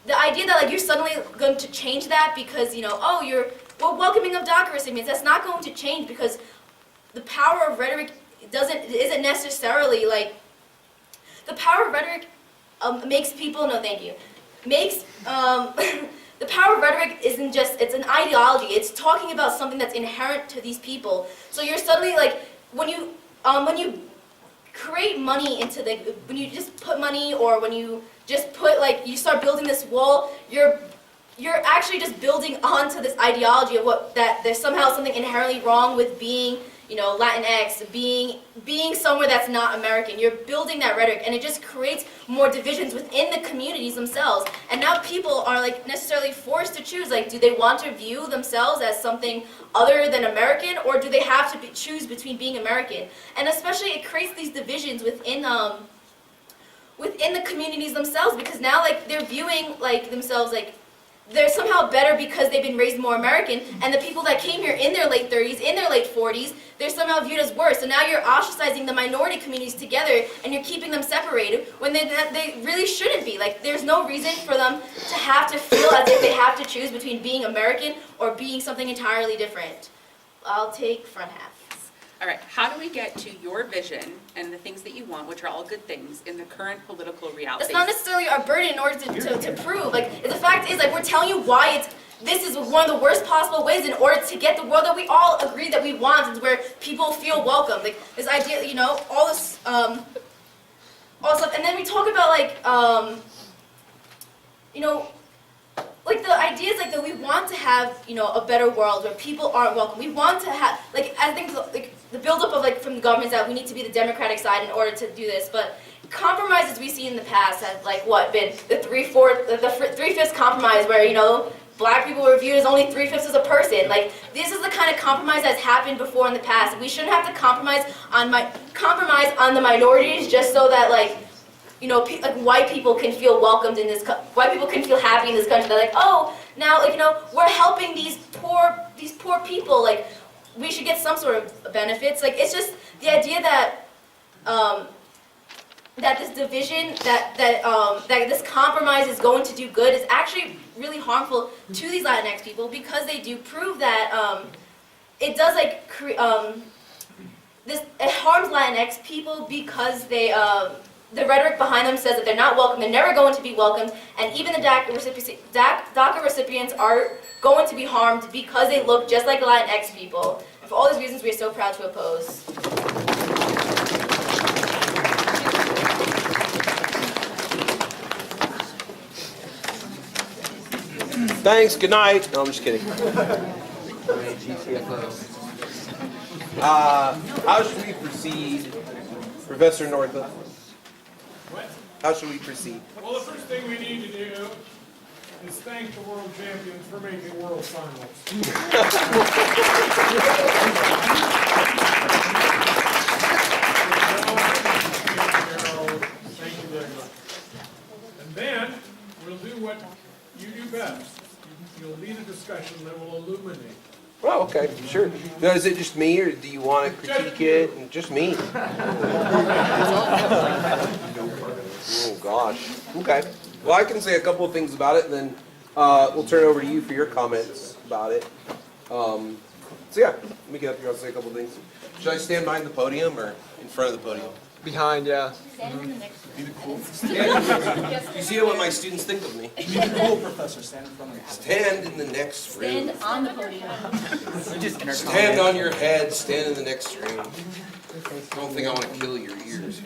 the idea that like you're suddenly going to change that because we're welcoming of DACA recipients. That's not going to change because the power of rhetoric isn't necessarily like the power of rhetoric makes people makes the power of rhetoric isn't just, it's an ideology. It's talking about something that's inherent to these people. So you're suddenly like, when you create money into when you just put money, or when you just put you start building this wall, you're actually just building onto this ideology of that there's somehow something inherently wrong with being Latinx, being somewhere that's not American. You're building that rhetoric, and it just creates more divisions within the communities themselves. And now people are necessarily forced to choose, do they want to view themselves as something other than American, or do they have to choose between being American? And especially it creates these divisions within the communities themselves, because now they're viewing themselves they're somehow better because they've been raised more American, and the people that came here in their late 30s, in their late 40s, they're somehow viewed as worse. So now you're ostracizing the minority communities together, and you're keeping them separated when they really shouldn't be. There's no reason for them to have to feel as if they have to choose between being American or being something entirely different. I'll take front half. All right, how do we get to your vision and the things that you want, which are all good things, in the current political reality? That's not necessarily our burden in order to prove. The fact is, we're telling you why this is one of the worst possible ways in order to get the world that we all agree that we want, and where people feel welcome. Like this idea, you know, all this stuff. And then we talk about like, you know, like the ideas like that we want to have, you know, a better world where people aren't welcome. We want to have, like, I think like the buildup of like from the government is that we need to be the democratic side in order to do this, but compromises we see in the past have like what been the 3/5 compromise where, you know, black people were viewed as only 3/5 as a person. Like this is the kind of compromise that's happened before in the past. We shouldn't have to compromise on the minorities just so that, like, you know, like white people can feel welcomed in this. White people can feel happy in this country. They're like, oh, now, like, you know, we're helping these poor people. Like, we should get some sort of benefits. Like, it's just the idea that that this division, that this compromise is going to do good is actually really harmful to these Latinx people, because they do prove that it does like it harms Latinx people because they the rhetoric behind them says that they're not welcome, they're never going to be welcomed, and even the DACA recipients are going to be harmed because they look just like Latinx people. And for all these reasons, we are so proud to oppose. Thanks, good night. No, I'm just kidding. How should we proceed, Professor Northup? What? How should we proceed? Well, the first thing we need to do is thank the world champions for making world finals. Thank you very much. And then we'll do what you do best. You'll lead a discussion that will illuminate. Oh, okay, sure. Now, is it just me, or do you want to critique it? And just me. Oh, gosh. Okay. Well, I can say a couple of things about it, and then we'll turn it over to you for your comments about it. So, yeah, let me get up here. I'll say a couple of things. Should I stand behind the podium or in front of the podium? Behind, yeah. Stand in the next room. You see what my students think of me. Cool, Professor, stand in front of me. Stand in the next room. Stand on the podium. Stand on your head, stand in the next room. I don't think I want to kill your ears.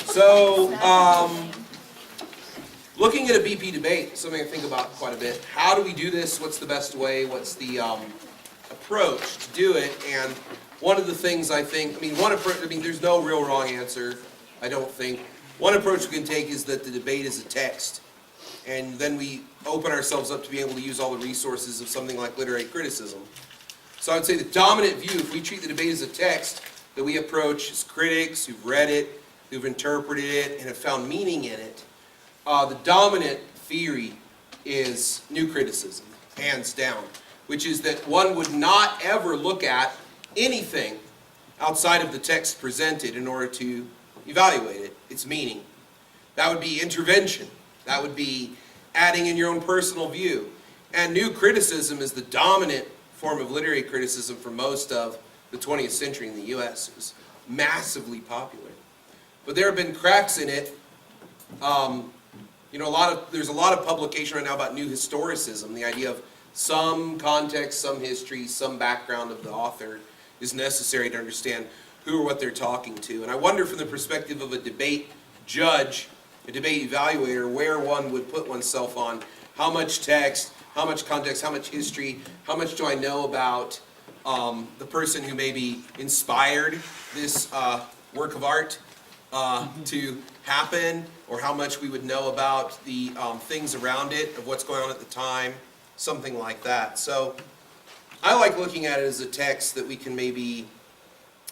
So, looking at a BP debate, something I think about quite a bit. How do we do this? What's the best way? What's the approach to do it? And one of the things I think, there's no real wrong answer, I don't think. One approach we can take is that the debate is a text. And then we open ourselves up to be able to use all the resources of something like literary criticism. So I would say the dominant view, if we treat the debate as a text, that we approach as critics who've read it, who've interpreted it, and have found meaning in it, the dominant theory is new criticism, hands down, which is that one would not ever look at anything outside of the text presented in order to evaluate it, its meaning. That would be intervention. That would be adding in your own personal view. And new criticism is the dominant form of literary criticism for most of the 20th century in the U.S. It was massively popular. But there have been cracks in it. There's a lot of publication right now about new historicism, the idea of some context, some history, some background of the author is necessary to understand who or what they're talking to. And I wonder, from the perspective of a debate judge, a debate evaluator, where one would put oneself on how much text, how much context, how much history, how much do I know about the person who maybe inspired this work of art to happen, or how much we would know about the things around it, of what's going on at the time, something like that. So I like looking at it as a text that we can maybe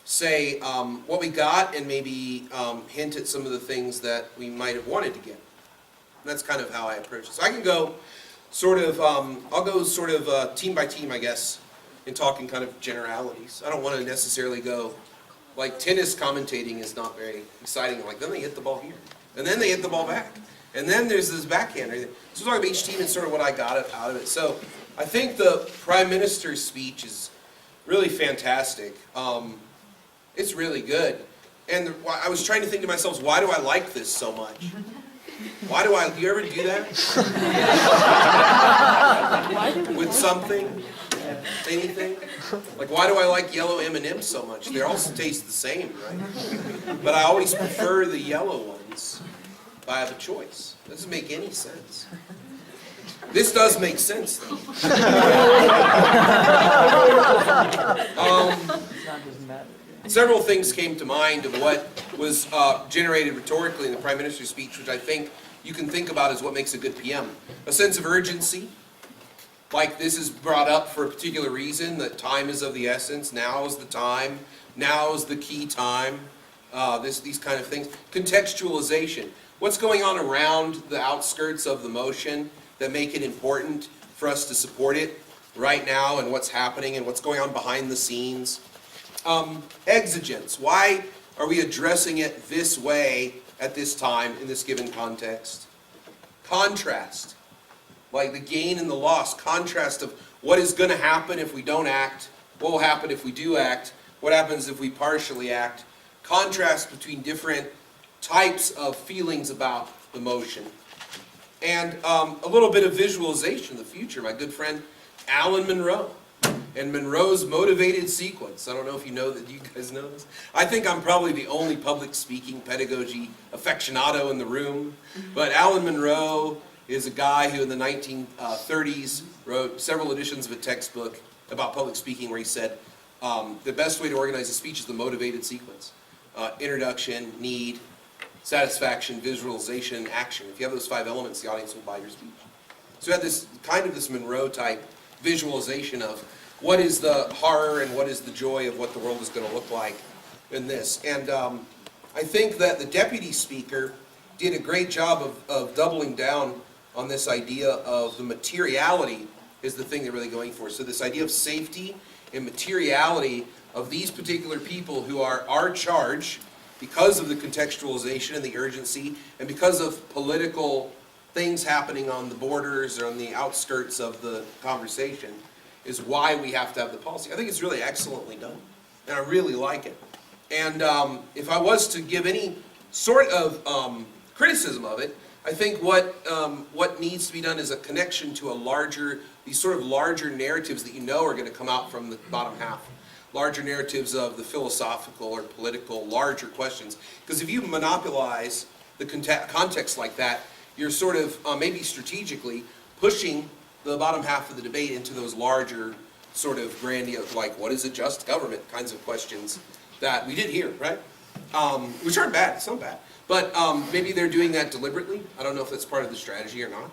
say what we got, and maybe hint at some of the things that we might have wanted to get. And that's kind of how I approach it. So I can go I'll go sort of team by team, I guess, in talking kind of generalities. I don't want to necessarily go, like, tennis commentating is not very exciting. Like, then they hit the ball here, and then they hit the ball back, and then there's this backhand. So talking about each team and sort of what I got out of it. So I think the Prime Minister's speech is really fantastic. It's really good. And I was trying to think to myself, why do I like this so much? Do you ever do that? With something? Anything? Like, why do I like yellow M&Ms so much? They all taste the same, right? But I always prefer the yellow ones if I have a choice. It doesn't make any sense. This does make sense, though. Several things came to mind of what was generated rhetorically in the Prime Minister's speech, which I think you can think about as what makes a good PM. A sense of urgency, like this is brought up for a particular reason, that time is of the essence, now is the time, now is the key time, these kind of things. Contextualization, what's going on around the outskirts of the motion that make it important for us to support it right now, and what's happening and what's going on behind the scenes. Exigence, why are we addressing it this way at this time in this given context? Contrast, like the gain and the loss, contrast of what is going to happen if we don't act, what will happen if we do act, what happens if we partially act, contrast between different types of feelings about the motion. And a little bit of visualization of the future. My good friend Alan Monroe and Monroe's motivated sequence. I don't know if you know that. Do you guys know this? I think I'm probably the only public speaking pedagogy aficionado in the room. But Alan Monroe is a guy who in the 1930s wrote several editions of a textbook about public speaking where he said the best way to organize a speech is the motivated sequence. Introduction, need, satisfaction, visualization, action. If you have those 5 elements, the audience will buy your speech. So we had this kind of this Monroe type visualization of what is the horror and what is the joy of what the world is going to look like in this. And I think that the deputy speaker did a great job of doubling down on this idea of the materiality is the thing they're really going for. So this idea of safety and materiality of these particular people who are our charge because of the contextualization and the urgency and because of political things happening on the borders or on the outskirts of the conversation is why we have to have the policy. I think it's really excellently done, and I really like it. And if I was to give any sort of criticism of it, I think what needs to be done is a connection to these sort of larger narratives that you know are going to come out from the bottom half. Larger narratives of the philosophical or political, larger questions. Because if you monopolize the context like that, you're sort of, maybe strategically, pushing the bottom half of the debate into those larger sort of grandiose, like what is a just government kinds of questions that we did here, right? Which aren't bad, it's not bad. But maybe they're doing that deliberately. I don't know if that's part of the strategy or not.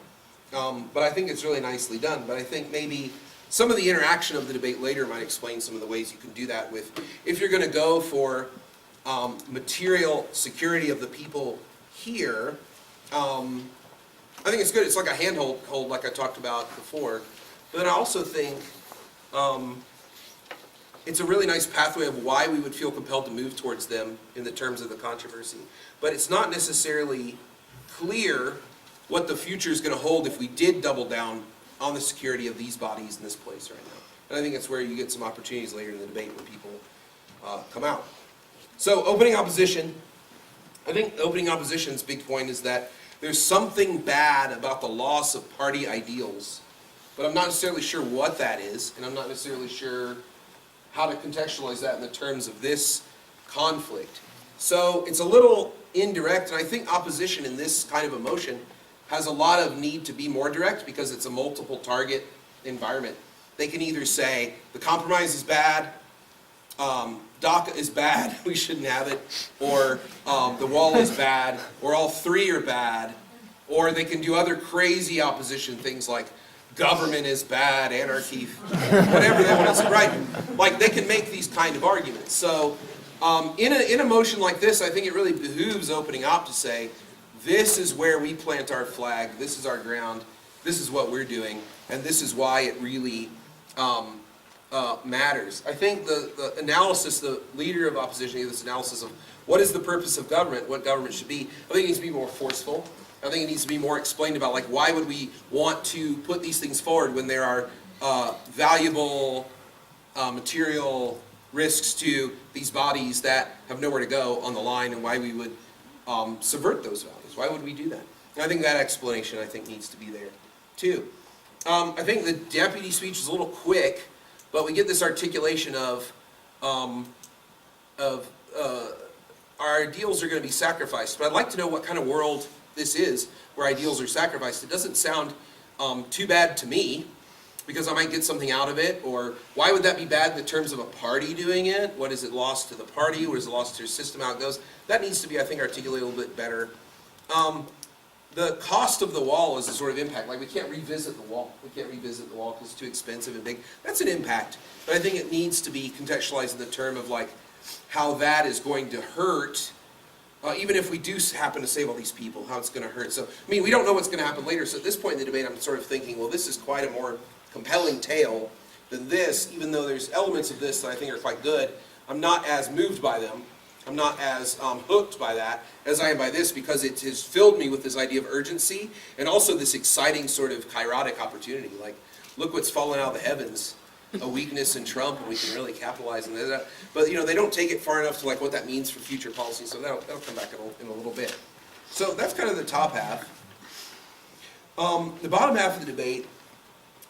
But I think it's really nicely done. But I think maybe some of the interaction of the debate later might explain some of the ways you can do that with, if you're going to go for material security of the people here, I think it's good. It's like a handhold like I talked about before. But then I also think it's a really nice pathway of why we would feel compelled to move towards them in the terms of the controversy. But it's not necessarily clear what the future is going to hold if we did double down on the security of these bodies in this place right now. And I think that's where you get some opportunities later in the debate when people come out. So opening opposition. I think opening opposition's big point is that there's something bad about the loss of party ideals, but I'm not necessarily sure what that is, and I'm not necessarily sure how to contextualize that in the terms of this conflict. So it's a little indirect, and I think opposition in this kind of emotion has a lot of need to be more direct because it's a multiple target environment. They can either say, the compromise is bad, DACA is bad, we shouldn't have it, or the wall is bad, or all three are bad, or they can do other crazy opposition things like government is bad, anarchy, whatever they want to say, right? Like they can make these kind of arguments. So in a motion like this, I think it really behooves opening up to say, this is where we plant our flag, this is our ground, this is what we're doing, and this is why it really matters. I think the analysis, the leader of opposition gave this analysis of what is the purpose of government, what government should be. I think it needs to be more forceful. I think it needs to be more explained about, like, why would we want to put these things forward when there are valuable material risks to these bodies that have nowhere to go on the line, and why we would subvert those values. Why would we do that? And I think that explanation, I think, needs to be there too. I think the deputy speech is a little quick, but we get this articulation of our ideals are going to be sacrificed. But I'd like to know what kind of world this is where ideals are sacrificed. It doesn't sound too bad to me, because I might get something out of it. Or why would that be bad in the terms of a party doing it? What is it lost to the party? What is it lost to your system? How it goes? That needs to be, I think, articulated a little bit better. The cost of the wall is a sort of impact. Like, we can't revisit the wall. We can't revisit the wall because it's too expensive and big. That's an impact. But I think it needs to be contextualized in the term of, like, how that is going to hurt, even if we do happen to save all these people, how it's going to hurt. So, I mean, we don't know what's going to happen later. So at this point in the debate, I'm sort of thinking, well, this is quite a more compelling tale than this, even though there's elements of this that I think are quite good. I'm not as moved by them. I'm not as hooked by that as I am by this, because it has filled me with this idea of urgency and also this exciting sort of kairotic opportunity. Like, look what's fallen out of the heavens, a weakness in Trump, and we can really capitalize on that. But, you know, they don't take it far enough to, like, what that means for future policy, so that'll come back in a little bit. So that's kind of the top half. The bottom half of the debate,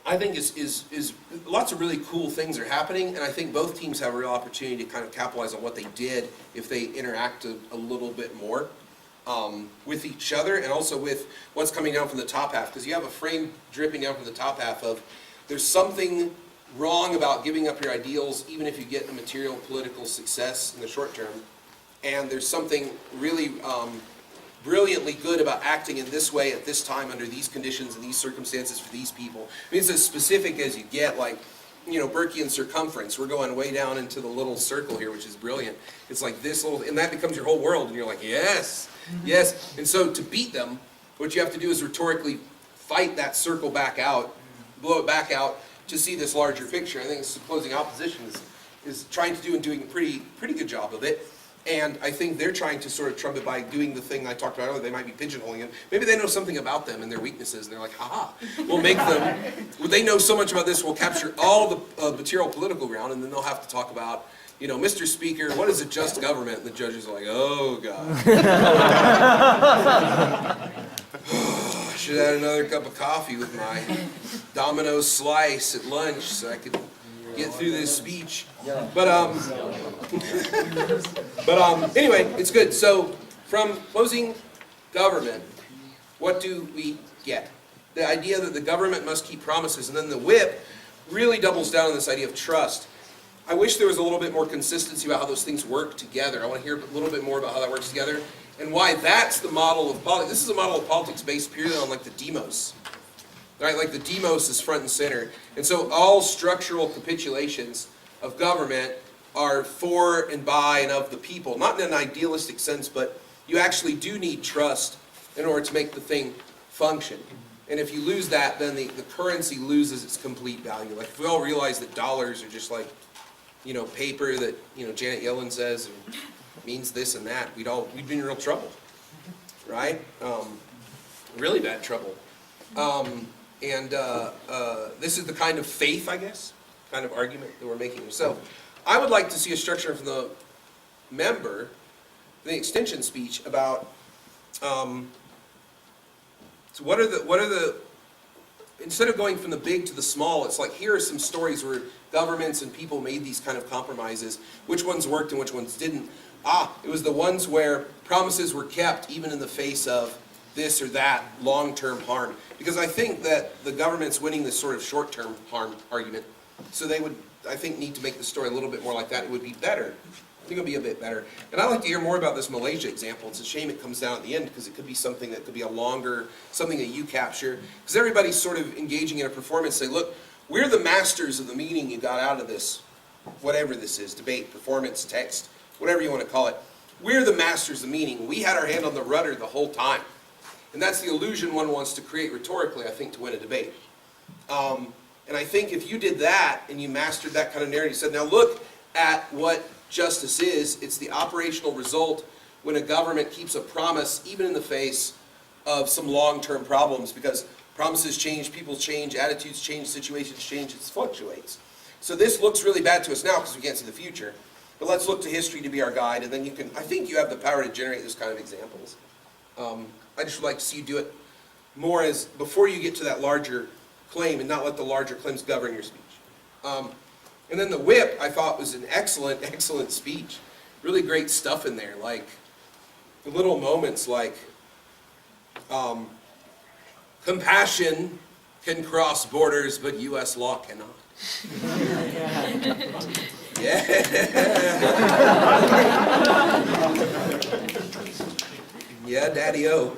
I think, is lots of really cool things are happening, and I think both teams have a real opportunity to kind of capitalize on what they did if they interact a little bit more with each other, and also with what's coming down from the top half, because you have a frame dripping down from the top half of there's something wrong about giving up your ideals even if you get a material political success in the short term, and there's something really brilliantly good about acting in this way at this time under these conditions and these circumstances for these people. I mean, it's as specific as you get, like, you know, Burkean circumference. We're going way down into the little circle here, which is brilliant. It's like this little, and that becomes your whole world, and you're like, yes, yes. And so to beat them, what you have to do is rhetorically fight that circle back out, blow it back out to see this larger picture. I think this opposing opposition is trying to do and doing a pretty good job of it. And I think they're trying to sort of trump it by doing the thing I talked about earlier. They might be pigeonholing it. Maybe they know something about them and their weaknesses, and they're like, haha, we'll make them, they know so much about this, we'll capture all the material political ground, and then they'll have to talk about, you know, Mr. Speaker, what is a just government? And the judges are like, oh, God. I should have had another cup of coffee with my Domino's slice at lunch so I could get through this speech. But anyway, it's good. So from closing government, what do we get? The idea that the government must keep promises, and then the whip really doubles down on this idea of trust. I wish there was a little bit more consistency about how those things work together. I want to hear a little bit more about how that works together and why that's the model of politics. This is a model of politics based purely on, like, the demos. Right, like the demos is front and center. And so all structural capitulations of government are for and by and of the people. Not in an idealistic sense, but you actually do need trust in order to make the thing function. And if you lose that, then the currency loses its complete value. Like, if we all realize that dollars are just like, you know, paper that, you know, Janet Yellen says and means this and that, we'd be in real trouble. Right? Really bad trouble. And this is the kind of faith, I guess, kind of argument that we're making. So I would like to see a structure from the member, the extension speech, about so what are the instead of going from the big to the small, it's like, here are some stories where governments and people made these kind of compromises. Which ones worked and which ones didn't? It was the ones where promises were kept even in the face of this or that long-term harm. Because I think that the government's winning this sort of short-term harm argument. So they would, I think, need to make the story a little bit more like that. It would be better. I think it would be a bit better. And I'd like to hear more about this Malaysia example. It's a shame it comes down at the end, because it could be something that could be a longer, something that you capture. Because everybody's sort of engaging in a performance, say, look, we're the masters of the meaning you got out of this, whatever this is, debate, performance, text, whatever you want to call it. We're the masters of meaning. We had our hand on the rudder the whole time. And that's the illusion one wants to create rhetorically, I think, to win a debate. And I think if you did that and you mastered that kind of narrative, you said, now look at what justice is. It's the operational result when a government keeps a promise, even in the face of some long-term problems, because promises change, people change, attitudes change, situations change, it fluctuates. So this looks really bad to us now because we can't see the future. But let's look to history to be our guide, and then you can, I think you have the power to generate those kind of examples. I just would like to see you do it more as, before you get to that larger claim, and not let the larger claims govern your speech. And then the whip, I thought, was an excellent, excellent speech. Really great stuff in there, like the little moments like, compassion can cross borders, but U.S. law cannot. Yeah. Yeah, Daddy-O.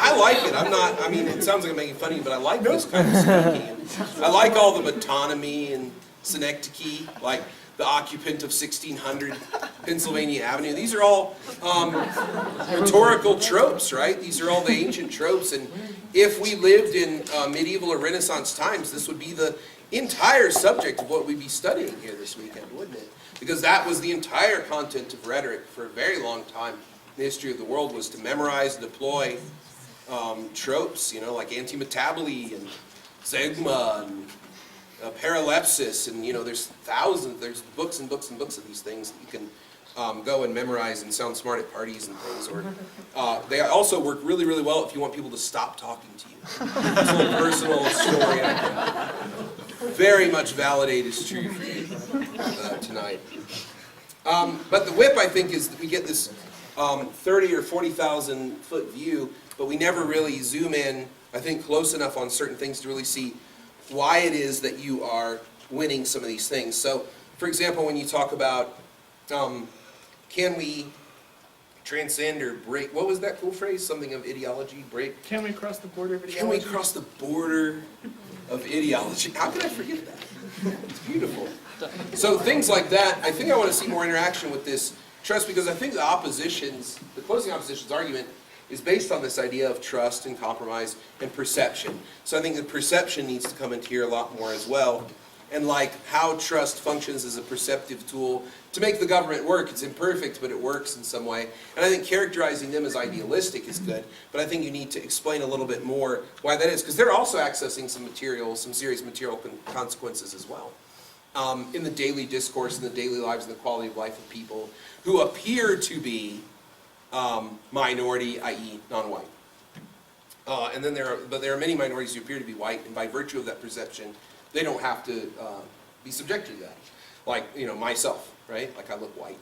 I like it. I mean, it sounds like I'm making fun of you, but I like this kind of speaking. I like all the metonymy and synecdoche, like the occupant of 1600 Pennsylvania Avenue. These are all rhetorical tropes, right? These are all the ancient tropes, and if we lived in medieval or Renaissance times, this would be the entire subject of what we'd be studying here this weekend, wouldn't it? Because that was the entire content of rhetoric for a very long time in the history of the world, was to memorize and deploy tropes, you know, like antimetaboly and zeugma and paralepsis, and you know, there's thousands, there's books and books and books of these things that you can go and memorize and sound smart at parties and things. Or they also work really, really well if you want people to stop talking to you. It's a little personal story I can very much validate is true for you tonight. But the whip, I think, is that we get this 30 or 40,000 foot view, but we never really zoom in, I think, close enough on certain things to really see why it is that you are winning some of these things. So, for example, when you talk about can we transcend or break, what was that cool phrase? Something of ideology, break? Can we cross the border of ideology? Can we cross the border of ideology? How could I forget that? It's beautiful. So things like that, I think I want to see more interaction with this trust, because I think the closing opposition's argument is based on this idea of trust and compromise and perception. So I think the perception needs to come into here a lot more as well. And like how trust functions as a perceptive tool to make the government work. It's imperfect, but it works in some way. And I think characterizing them as idealistic is good, but I think you need to explain a little bit more why that is, because they're also accessing some serious material consequences as well. In the daily discourse, in the daily lives, and the quality of life of people who appear to be minority, i.e. non-white. And then there are many minorities who appear to be white, and by virtue of that perception, they don't have to be subjected to that. Like, you know, myself, right? Like, I look white.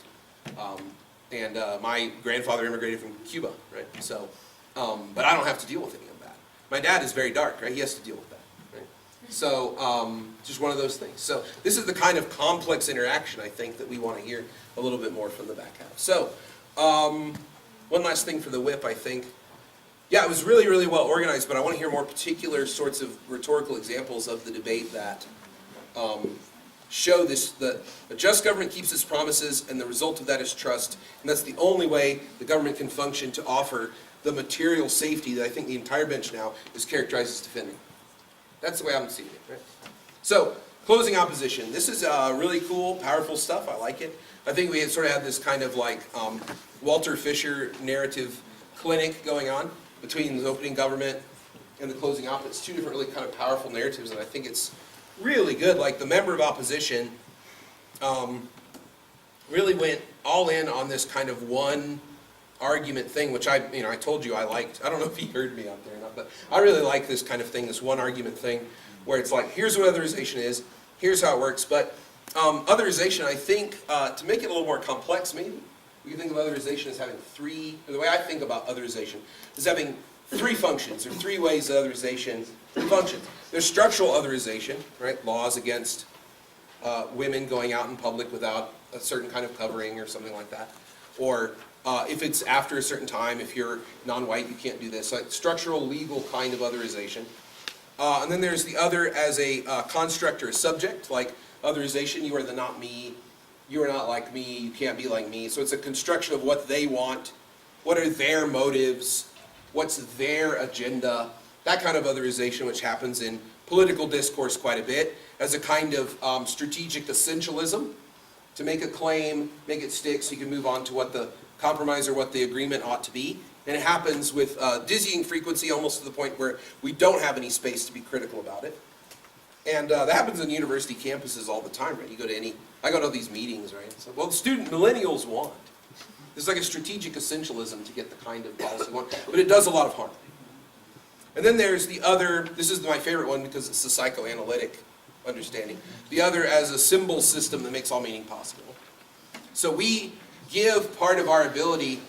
And my grandfather immigrated from Cuba, right? So, but I don't have to deal with any of that. My dad is very dark, right? He has to deal with that, right? So, just one of those things. So, this is the kind of complex interaction, I think, that we want to hear a little bit more from the back half. So, one last thing for the whip, I think. Yeah, it was really, really well organized, but I want to hear more particular sorts of rhetorical examples of the debate that show this, that a just government keeps its promises, and the result of that is trust, and that's the only way the government can function to offer the material safety that I think the entire bench now is characterized as defending. That's the way I'm seeing it, right? So, closing opposition. This is really cool, powerful stuff. I like it. I think we had sort of had this kind of like Walter Fisher narrative clinic going on between the opening government and the closing op. It's two different really kind of powerful narratives, and I think it's really good. Like the member of opposition really went all in on this kind of one argument thing, which I told you I liked. I don't know if you heard me out there or not, but I really like this kind of thing, this one argument thing, where it's like, here's what otherization is, here's how it works. But otherization, I think, to make it a little more complex maybe, we can think of otherization as having the way I think about otherization is having three functions, or three ways that otherization functions. There's structural otherization, right? Laws against women going out in public without a certain kind of covering or something like that. Or if it's after a certain time, if you're non-white, you can't do this. So like structural, legal kind of otherization. And then there's the other as a construct or a subject, like otherization, you are the not me, you are not like me, you can't be like me. So it's a construction of what they want, what are their motives, what's their agenda, that kind of otherization, which happens in political discourse quite a bit, as a kind of strategic essentialism, to make a claim, make it stick so you can move on to what the compromise or what the agreement ought to be. And it happens with dizzying frequency, almost to the point where we don't have any space to be critical about it. And that happens on university campuses all the time, right? I go to these meetings, right? So, well, the millennials want. It's like a strategic essentialism to get the kind of policy we want, but it does a lot of harm. And then there's the other, this is my favorite one because it's the psychoanalytic understanding. The other as a symbol system that makes all meaning possible. So we give part of our ability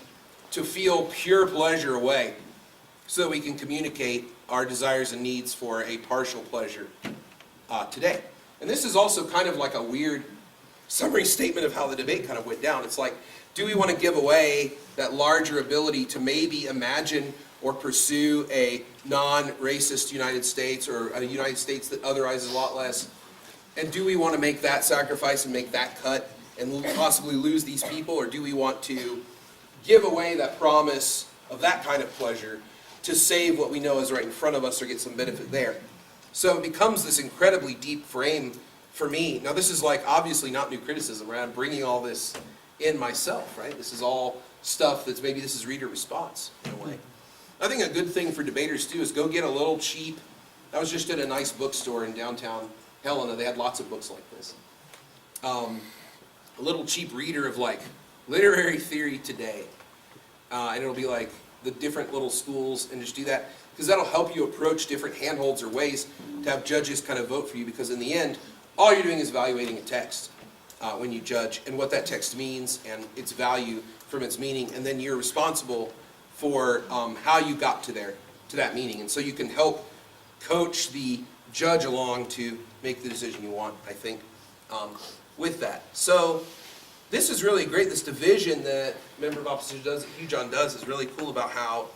to feel pure pleasure away so that we can communicate our desires and needs for a partial pleasure today. And this is also kind of like a weird summary statement of how the debate kind of went down. It's like, do we want to give away that larger ability to maybe imagine or pursue a non-racist United States or a United States that otherizes a lot less? And do we want to make that sacrifice and make that cut and possibly lose these people? Or do we want to give away that promise of that kind of pleasure to save what we know is right in front of us or get some benefit there? So it becomes this incredibly deep frame for me. Now this is like obviously not new criticism, right? I'm bringing all this in myself, right? This is all stuff that's maybe this is reader response in a way. I think a good thing for debaters too is go get a little cheap. I was just at a nice bookstore in downtown Helena. They had lots of books like this. A little cheap reader of like literary theory today. And it'll be like the different little schools and just do that. Because that'll help you approach different handholds or ways to have judges kind of vote for you. Because in the end, all you're doing is evaluating a text when you judge and what that text means and its value from its meaning. And then you're responsible for how you got to that meaning. And so you can help coach the judge along to make the decision you want, I think, with that. So this is really great. This division that member of opposition does, that Hugh John does, is really cool about how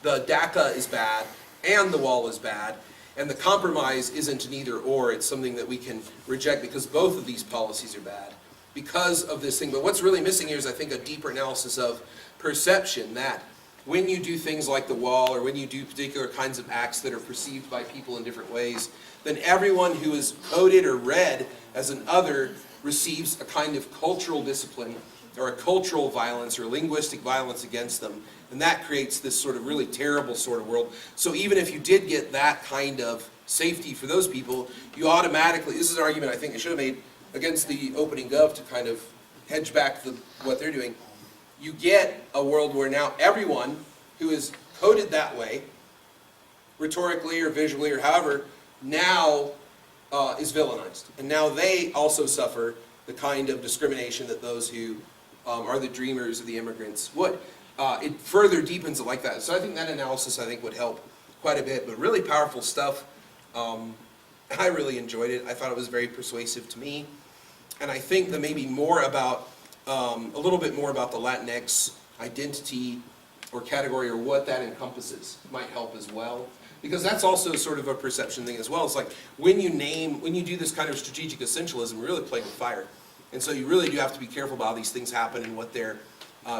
the DACA is bad and the wall is bad, and the compromise isn't an either or. It's something that we can reject because both of these policies are bad because of this thing. But what's really missing here is, I think, a deeper analysis of perception, that when you do things like the wall or when you do particular kinds of acts that are perceived by people in different ways, then everyone who is coded or read as an other receives a kind of cultural discipline or a cultural violence or linguistic violence against them. And that creates this sort of really terrible sort of world. So even if you did get that kind of safety for those people, you automatically, this is an argument I think I should have made against the opening gov to kind of hedge back what they're doing. You get a world where now everyone who is coded that way, rhetorically or visually or however, now is villainized. And now they also suffer the kind of discrimination that those who are the dreamers or the immigrants would. It further deepens it like that. So I think that analysis, I think, would help quite a bit. But really powerful stuff. I really enjoyed it. I thought it was very persuasive to me. And I think that maybe more about, a little bit more about the Latinx identity or category or what that encompasses might help as well. Because that's also sort of a perception thing as well. It's like when you do this kind of strategic essentialism, you're really playing with fire. And so you really do have to be careful about how these things happen and what their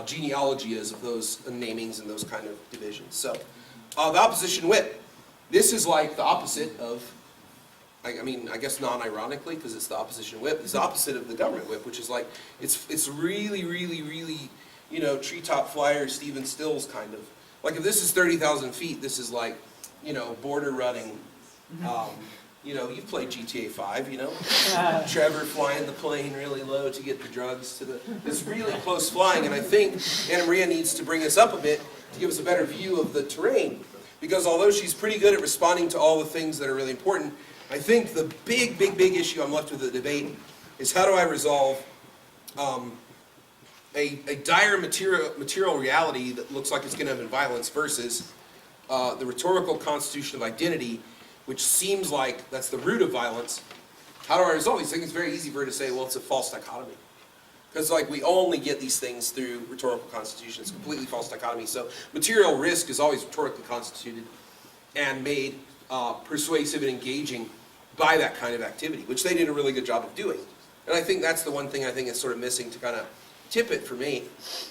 genealogy is of those namings and those kind of divisions. So the opposition whip. This is like the opposite of, I mean, I guess non-ironically, because it's the opposition whip, it's the opposite of the government whip, which is like, it's really, really, really, you know, treetop flyer, Stephen Stills kind of. Like if this is 30,000 feet, this is like, you know, border running. You know, you've played GTA 5, you know? Trevor flying the plane really low to get the drugs to this really close flying. And I think Anna Maria needs to bring us up a bit to give us a better view of the terrain. Because although she's pretty good at responding to all the things that are really important, I think the big issue I'm left with the debate is how do I resolve a dire material reality that looks like it's going to end in violence versus the rhetorical constitution of identity, which seems like that's the root of violence. How do I resolve these things? It's very easy for her to say, well, it's a false dichotomy. Because like we only get these things through rhetorical constitution. It's a completely false dichotomy. So material risk is always rhetorically constituted and made persuasive and engaging by that kind of activity, which they did a really good job of doing. And I think that's the one thing I think is sort of missing to kind of tip it for me.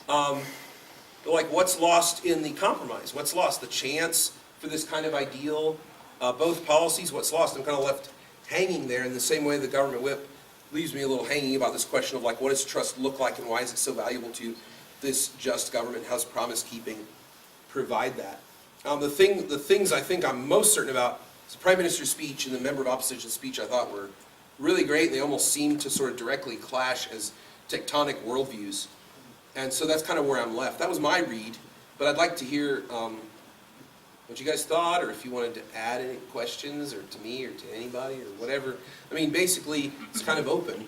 Like what's lost in the compromise? What's lost? The chance for this kind of ideal, both policies, what's lost? I'm kind of left hanging there in the same way the government whip leaves me a little hanging about this question of like, what does trust look like and why is it so valuable to this just government? How's promise keeping provide that. The things I think I'm most certain about is the Prime Minister's speech and the member of opposition speech I thought were really great. They almost seemed to sort of directly clash as tectonic worldviews. And so that's kind of where I'm left. That was my read, but I'd like to hear what you guys thought, or if you wanted to add any questions, or to me, or to anybody, or whatever. I mean, basically, it's kind of open.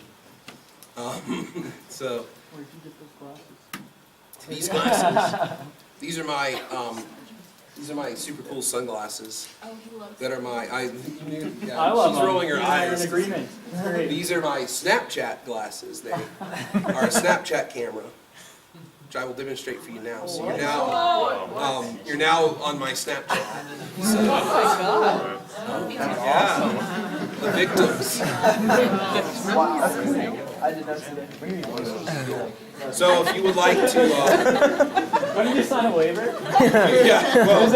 So, Where'd you get those glasses? these glasses, these are my super cool sunglasses. Oh, he loves That are my, I love she's them. rolling her You and I are eyes. in agreement. Great. These are my Snapchat glasses. They are a Snapchat camera, which I will demonstrate for you now. So you're now on my Snapchat. So, yeah, the victims. I did not see that. So if you would like to, When did you sign a waiver? yeah, well,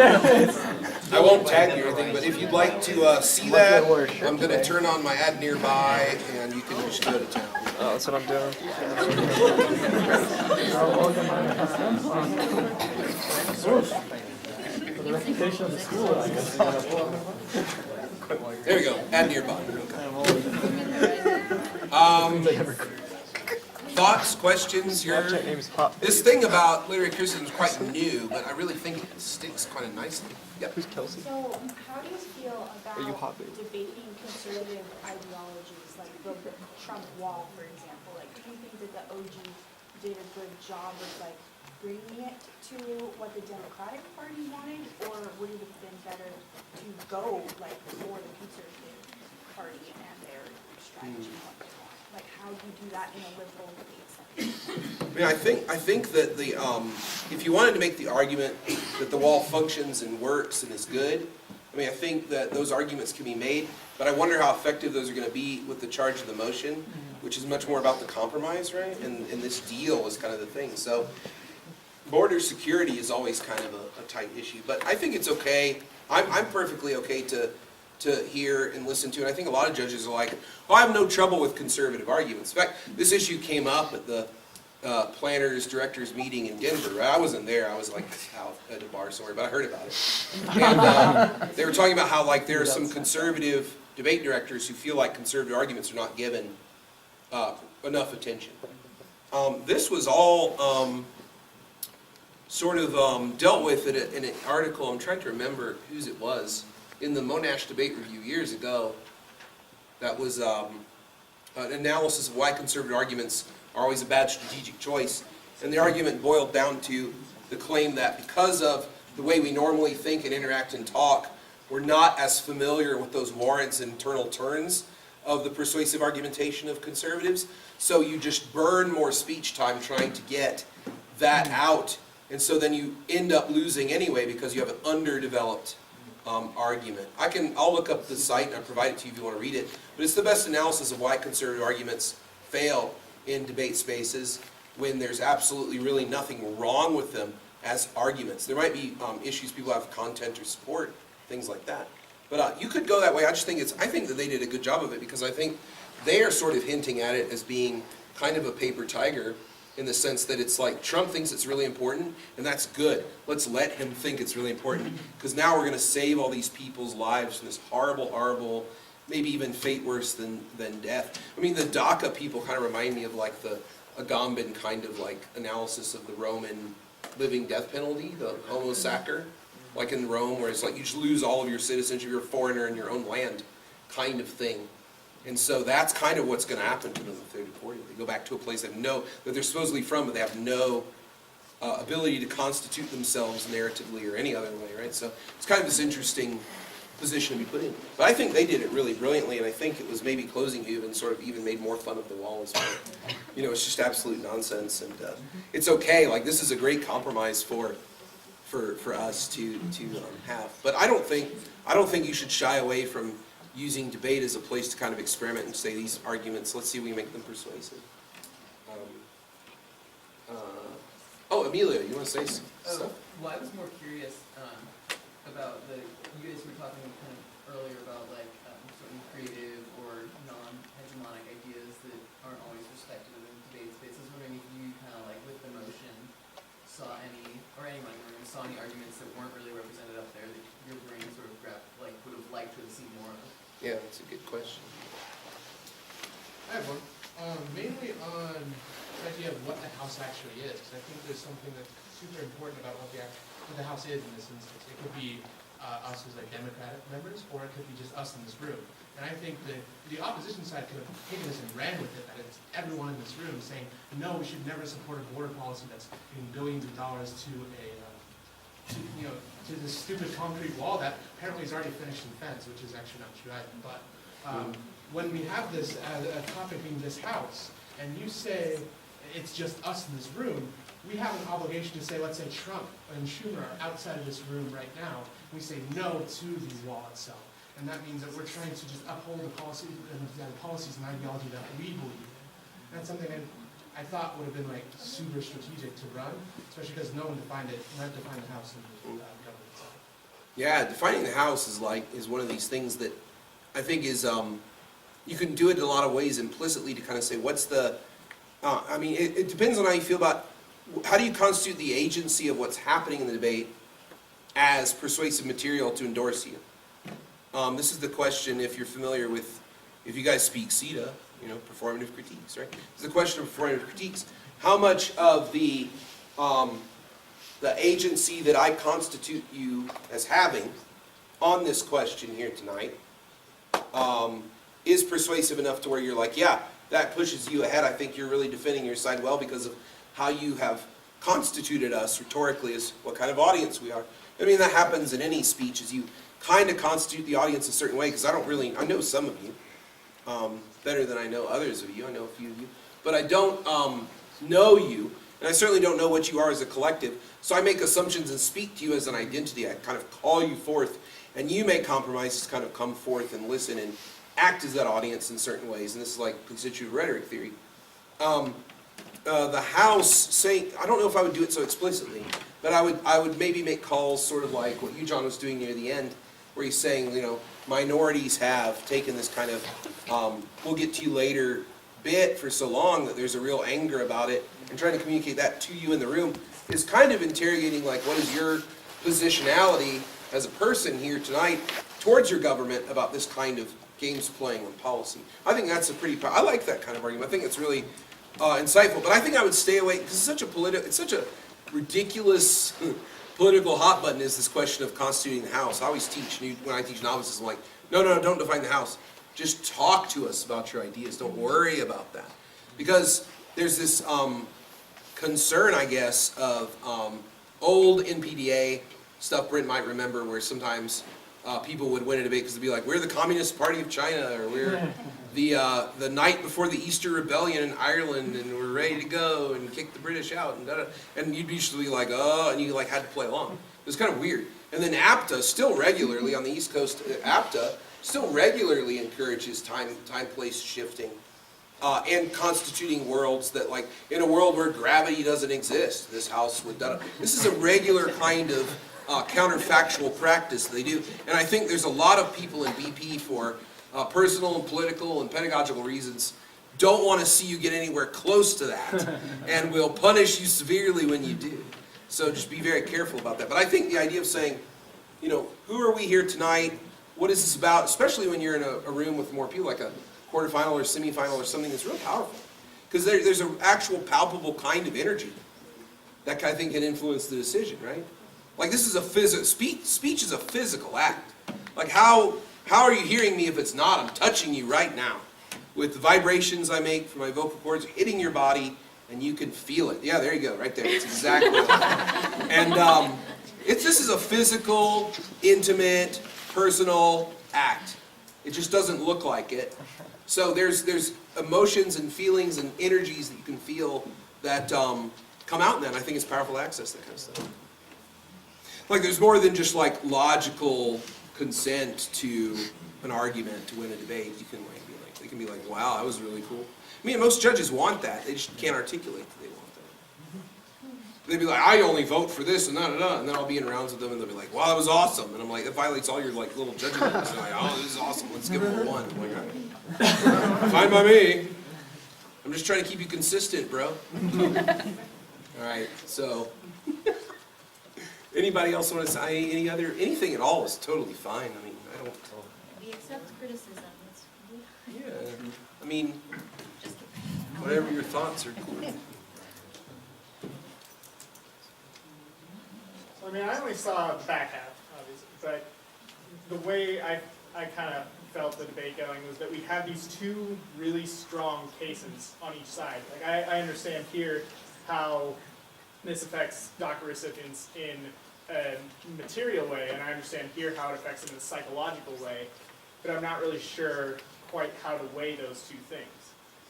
I won't tag you or anything, but if you'd like to see that, I'm going to turn on my ad nearby, and you can just go to town. Oh, that's what I'm doing. For the reputation of the school, I guess. There we go, ad nearby. Thoughts, questions? This thing about literary criticism is quite new, but I really think it sticks quite nicely. Yep. Who's Kelsey? So, how do you feel Are you about hot, babe? debating conservative ideologies, like the Trump wall, for example? Like, do you think that the OG did a good job of, like, bringing it to what the Democratic Party wanted, or would it have been better to go, like, for the Conservative Party and their strategy and what they want? Like, how do you do that in a liberal debate setting? I mean, I think that the if you wanted to make the argument that the wall functions and works and is good, I mean, I think that those arguments can be made, but I wonder how effective those are going to be with the charge of the motion, which is much more about the compromise, right? And this deal is kind of the thing. So border security is always kind of a tight issue, but I think it's okay. I'm perfectly okay to hear and listen to, and I think a lot of judges are like, oh, I have no trouble with conservative arguments. In fact, this issue came up at the planners, directors meeting in Denver. Right? I wasn't there, I was like out at a bar somewhere, but I heard about it. And they were talking about how like there are some conservative debate directors who feel like conservative arguments are not given enough attention. This was all sort of dealt with in an article, I'm trying to remember whose it was, in the Monash Debate Review years ago. That was an analysis of why conservative arguments are always a bad strategic choice. And the argument boiled down to the claim that because of the way we normally think and interact and talk, we're not as familiar with those warrants and internal turns of the persuasive argumentation of conservatives. So you just burn more speech time trying to get that out. And so then you end up losing anyway because you have an underdeveloped argument. I'll look up the site and I'll provide it to you if you want to read it, but it's the best analysis of why conservative arguments fail in debate spaces when there's absolutely really nothing wrong with them as arguments. There might be issues people have content or support, things like that. But you could go that way. I think that they did a good job of it because I think they are sort of hinting at it as being kind of a paper tiger, in the sense that it's like Trump thinks it's really important, and that's good. Let's let him think it's really important, because now we're going to save all these people's lives from this horrible, horrible, maybe even fate worse than death. I mean, the DACA people kind of remind me of like the Agamben kind of like analysis of the Roman living death penalty, the homo sacer, like in Rome, where it's like you just lose all of your citizenship, you're a foreigner in your own land, kind of thing. And so that's kind of what's going to happen to them if they're deported. They go back to a place that they're supposedly from, but they have no ability to constitute themselves narratively or any other way, right? So it's kind of this interesting position to be put in. But I think they did it really brilliantly, and I think it was maybe closing you and sort of even made more fun of the wall as well. You know, it's just absolute nonsense, and it's okay. Like, this is a great compromise for us to have. But I don't think you should shy away from using debate as a place to kind of experiment and say these arguments, let's see if we can make them persuasive. Emilio, you want to say stuff? Well, I was more curious about you guys were talking kind of earlier about like certain creative or non-hegemonic ideas that aren't always respected in debate spaces. I was wondering if you kind of like with the motion saw any, or anyone in the room saw any arguments that weren't really represented up there that your brain sort of would have liked to have seen more of? Yeah, that's a good question. I have one. Mainly on the idea of what the House actually is. I think there's something that's super important about what the House is in this instance. It could be us as like Democratic members, or it could be just us in this room. And I think that the opposition side could have taken this and ran with it, that it's everyone in this room saying, no, we should never support a border policy that's giving billions of dollars to to this stupid concrete wall that apparently is already finished in fence, which is actually not true either. But when we have this as a topic in this House, and you say it's just us in this room, we have an obligation to say, let's say Trump and Schumer are outside of this room right now, and we say no to the wall itself. And that means that we're trying to just uphold the policies and ideology that we believe in. That's something I thought would have been like super strategic to run, especially because no one defined it. You have to define the House and the government itself. Yeah, defining the House is one of these things that I think is you can do it in a lot of ways implicitly to kind of say what's the. I mean, it depends on how you feel about how do you constitute the agency of what's happening in the debate as persuasive material to endorse you. This is the question, if you're familiar with, if you guys speak CETA, performative critiques, right? It's the question of performative critiques. How much of the agency that I constitute you as having on this question here tonight is persuasive enough to where you're like, yeah, that pushes you ahead. I think you're really defending your side well because of how you have constituted us rhetorically as what kind of audience we are. I mean, that happens in any speech, as you kind of constitute the audience a certain way, because I know some of you better than I know others of you. I know a few of you. But I don't know you, and I certainly don't know what you are as a collective. So I make assumptions and speak to you as an identity. I kind of call you forth, and you make compromises, kind of come forth and listen and act as that audience in certain ways. And this is like constitutive rhetoric theory. The House saying, I don't know if I would do it so explicitly, but I would maybe make calls sort of like what you, John, was doing near the end, where he's saying, minorities have taken this kind of, we'll get to you later bit for so long that there's a real anger about it, and trying to communicate that to you in the room is kind of interrogating, like, what is your positionality as a person here tonight towards your government about this kind of games playing on policy. I think that's I like that kind of argument. I think it's really insightful, but I think I would stay away, because it's such a ridiculous political hot button is this question of constituting the House. I always teach, when I teach novices, I'm like, no, don't define the House. Just talk to us about your ideas. Don't worry about that. Because there's this concern, I guess, of old NPDA stuff Brent might remember, where sometimes people would win a debate because they'd be like, we're the Communist Party of China, or we're the night before the Easter Rebellion in Ireland, and we're ready to go and kick the British out, and da-da. And you'd usually be like, oh, and you like had to play along. It was kind of weird. And then APTA still regularly on the East Coast, APTA still regularly encourages time, place shifting, and constituting worlds that, like, in a world where gravity doesn't exist, this House would da-da. This is a regular kind of counterfactual practice they do. And I think there's a lot of people in BP for personal and political and pedagogical reasons don't want to see you get anywhere close to that, and will punish you severely when you do. So just be very careful about that. But I think the idea of saying, who are we here tonight? What is this about? Especially when you're in a room with more people, like a quarterfinal or semifinal or something that's really powerful. Because there's an actual palpable kind of energy that I think can influence the decision, right? Like, this is a speech is a physical act. Like, how are you hearing me if it's not? I'm touching you right now with the vibrations I make from my vocal cords hitting your body, and you can feel it. Yeah, there you go, right there. It's exactly like that. And this is a physical, intimate, personal act. It just doesn't look like it. So there's emotions and feelings and energies that you can feel that come out in that. And I think it's powerful to access that kind of stuff. Like, there's more than just like logical consent to an argument to win a debate. You can they can be like, wow, that was really cool. I mean, most judges want that. They just can't articulate that they want that. They'd be like, I only vote for this and da-da-da, and then I'll be in rounds with them, and they'll be like, wow, that was awesome. And I'm like, that violates all your like little judgment rules. And I'm like, oh, this is awesome. Let's give them a 1. I'm like, fine by me. I'm just trying to keep you consistent, bro. All right, so any Anybody else want to say anything at all is totally fine. I mean, I don't. We accept criticism. Yeah. I mean, whatever your thoughts are. Cool. So, I mean, I only saw the back half, obviously, but the way I kind of felt the debate going was that we have these two really strong cases on each side. Like, I understand here how this affects DACA recipients in a material way, and I understand here how it affects them in a psychological way, but I'm not really sure quite how to weigh those two things.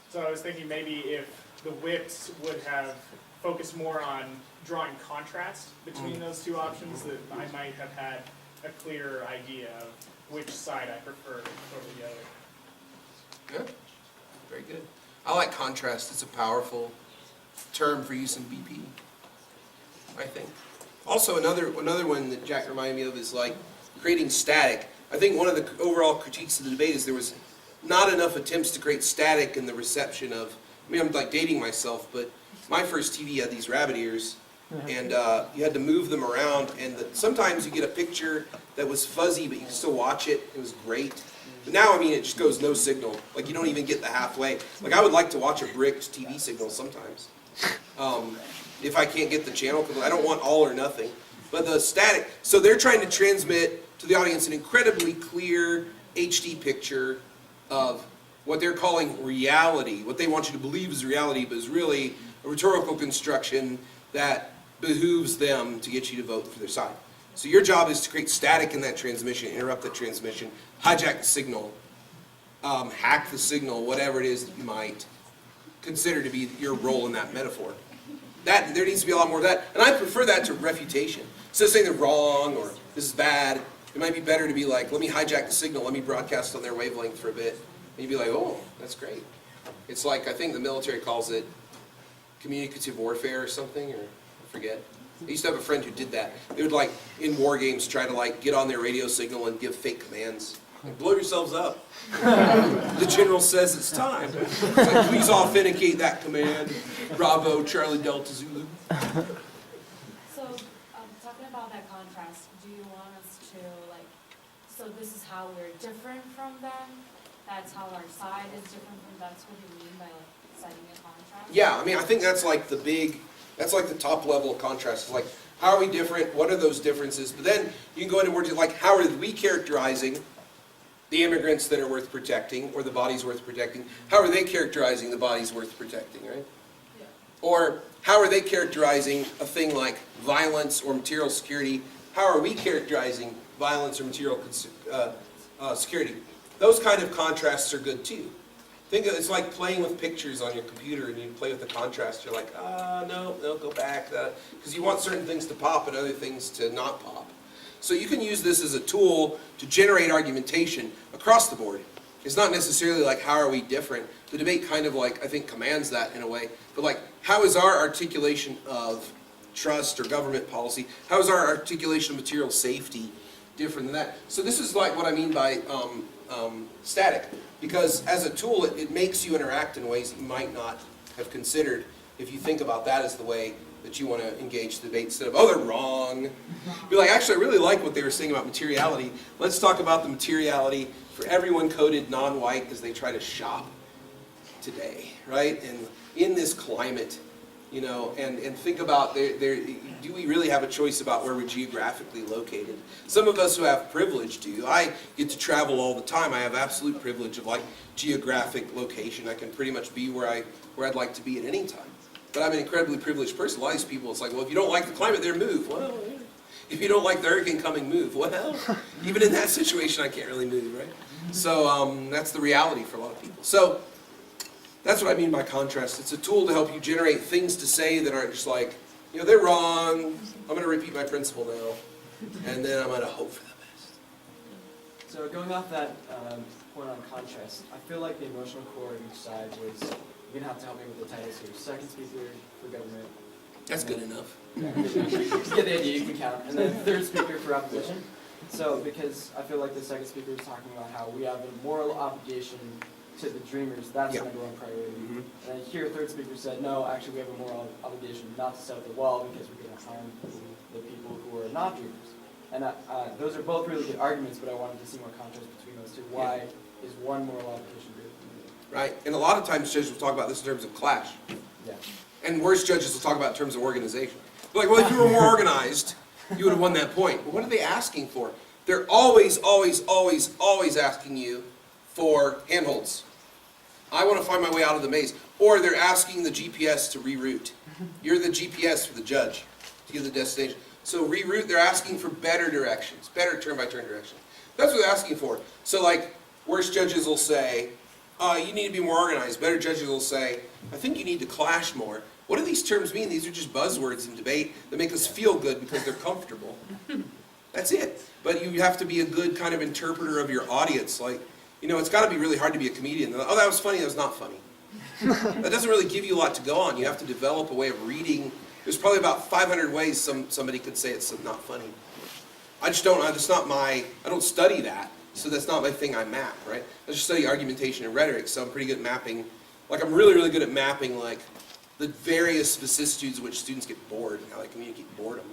So I was thinking maybe if the whips would have focused more on drawing contrast between those two options, that I might have had a clearer idea of which side I prefer over the other. Yeah, very good. I like contrast. It's a powerful term for use in BP, I think. Also, another one that Jack reminded me of is like creating static. I think one of the overall critiques of the debate is there was not enough attempts to create static in the reception of, I mean, I'm like dating myself, but my first TV had these rabbit ears, and you had to move them around, and sometimes you get a picture that was fuzzy, but you can still watch it. It was great. But now, I mean, it just goes no signal. Like, you don't even get the halfway. Like, I would like to watch a bricked TV signal sometimes. If I can't get the channel, because I don't want all or nothing. But the static, so they're trying to transmit to the audience an incredibly clear HD picture of what they're calling reality, what they want you to believe is reality, but is really a rhetorical construction that behooves them to get you to vote for their side. So your job is to create static in that transmission, interrupt the transmission, hijack the signal, hack the signal, whatever it is that you might consider to be your role in that metaphor. There needs to be a lot more of that, and I prefer that to refutation. Instead of saying they're wrong or this is bad, it might be better to be like, let me hijack the signal, let me broadcast on their wavelength for a bit. And you'd be like, oh, that's great. It's like, I think the military calls it communicative warfare or something, or I forget. I used to have a friend who did that. They would like, in war games, try to like get on their radio signal and give fake commands. Like, blow yourselves up. The general says it's time. It's like, please authenticate that command. Bravo, Charlie Delta Zulu. So, talking about that contrast, do you want us to, like, so this is how we're different from them? That's how our side is different from them? That's what you mean by, like, setting a contrast? Yeah, I mean, I think that's like that's like the top level of contrast. It's like, how are we different? What are those differences? But then you can go into words like, how are we characterizing the immigrants that are worth protecting, or the bodies worth protecting? How are they characterizing the bodies worth protecting, right? Yeah. Or how are they characterizing a thing like violence or material security? How are we characterizing violence or material security? Those kind of contrasts are good too. Think of it's like playing with pictures on your computer, and you play with the contrast. You're like, no, go back, because you want certain things to pop and other things to not pop. So you can use this as a tool to generate argumentation across the board. It's not necessarily like, how are we different? The debate kind of like, I think, commands that in a way. But like, how is our articulation of trust or government policy, how is our articulation of material safety different than that? So this is like what I mean by static. Because as a tool, it makes you interact in ways that you might not have considered if you think about that as the way that you want to engage the debate instead of, oh, they're wrong. Be like, actually, I really like what they were saying about materiality. Let's talk about the materiality for everyone coded non-white as they try to shop today, right? And in this climate, you know, and think about, do we really have a choice about where we're geographically located? Some of us who have privilege do. I get to travel all the time. I have absolute privilege of like geographic location. I can pretty much be where I'd like to be at any time. But I'm an incredibly privileged person. A lot of these people, it's like, well, if you don't like the climate there, move. Well, if you don't like the hurricane coming, move. Well, even in that situation, I can't really move, right? So that's the reality for a lot of people. So that's what I mean by contrast. It's a tool to help you generate things to say that aren't just like, you know, they're wrong. I'm going to repeat my principle now. And then I'm going to hope for the best. So going off that point on contrast, I feel like the emotional core of each side was, you're going to have to help me with the titles here. Second speaker for government. That's good enough. Yeah. Just get the idea, you can count. And then third speaker for opposition. So, because I feel like the second speaker was talking about how we have a moral obligation to the dreamers, that's the number one priority. And then here, third speaker said, no, actually we have a moral obligation not to set up the wall because we're going to harm the people who are not dreamers. And those are both really good arguments, but I wanted to see more contrast between those two. Why is one moral obligation greater than the other? Right, and a lot of times judges will talk about this in terms of clash. Yeah. And worse judges will talk about it in terms of organization. They're like, well, if you were more organized, you would have won that point. But what are they asking for? They're always asking you for handholds. I want to find my way out of the maze. Or they're asking the GPS to reroute. You're the GPS for the judge to get to the destination. So reroute, they're asking for better directions, better turn-by-turn directions. That's what they're asking for. So like, worse judges will say, you need to be more organized. Better judges will say, I think you need to clash more. What do these terms mean? These are just buzzwords in debate that make us feel good because they're comfortable. That's it. But you have to be a good kind of interpreter of your audience. Like, you know, it's got to be really hard to be a comedian. Oh, that was funny, that was not funny. That doesn't really give you a lot to go on. You have to develop a way of reading. There's probably about 500 ways somebody could say it's not funny. I don't study that, so that's not my thing I map, right? I just study argumentation and rhetoric, so I'm pretty good at mapping. Like, I'm really, really good at mapping, like, the various vicissitudes in which students get bored and how they communicate boredom.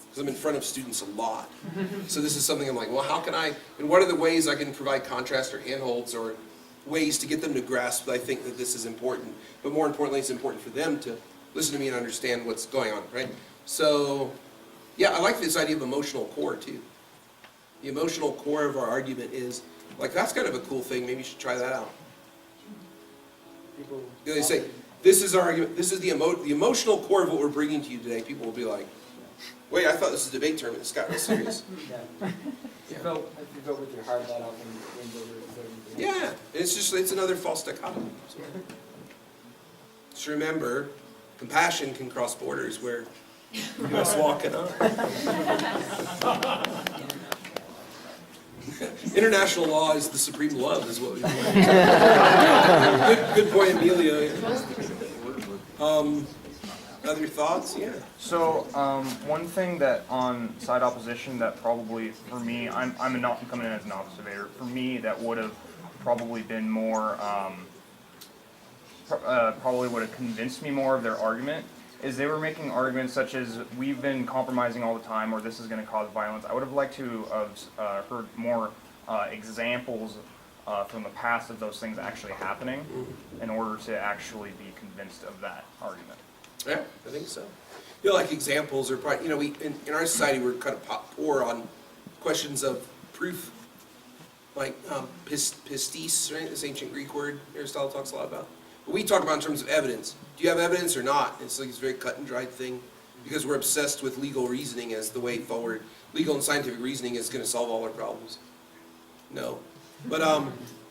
Because I'm in front of students a lot. So this is something I'm like, well, how can I, and what are the ways I can provide contrast or handholds or ways to get them to grasp that I think that this is important. But more importantly, it's important for them to listen to me and understand what's going on, right? So, yeah, I like this idea of emotional core, too. The emotional core of our argument is, like, that's kind of a cool thing. Maybe you should try that out. People They say, this is our argument, this is the emotional core of what we're bringing to you today. People will be like, wait, I thought this was a debate term. It's got real serious. Yeah. If you vote with your heart, that often wins over voting. Yeah, it's another false dichotomy. So. Just remember, compassion can cross borders where U.S. law cannot. International law is the supreme love, is what we learned. Good point, Emilio. Other thoughts? Yeah. So, one thing that on side opposition that probably, for me, I'm coming in as an observer. For me, that would have probably been more, probably would have convinced me more of their argument, is they were making arguments such as, we've been compromising all the time, or this is going to cause violence. I would have liked to have heard more examples from the past of those things actually happening in order to actually be convinced of that argument. Yeah, I think so. You know, like examples are probably, you know, in our society we're kind of poor on questions of proof, like pistis, right? This ancient Greek word Aristotle talks a lot about. But we talk about in terms of evidence. Do you have evidence or not? It's like this very cut and dried thing because we're obsessed with legal reasoning as the way forward. Legal and scientific reasoning is going to solve all our problems. No, but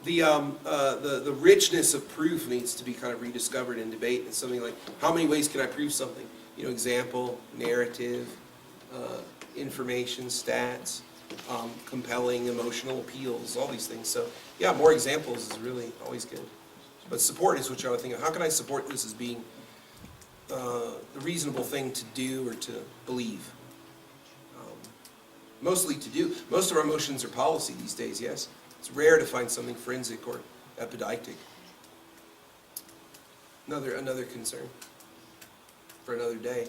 the richness of proof needs to be kind of rediscovered in debate. It's something like, how many ways can I prove something? You know, example, narrative, information, stats, compelling emotional appeals, all these things. So yeah, more examples is really always good. But support is what I would think of. How can I support this as being the reasonable thing to do or to believe? Mostly to do. Most of our emotions are policy these days, yes. It's rare to find something forensic or epideictic. Another concern for another day.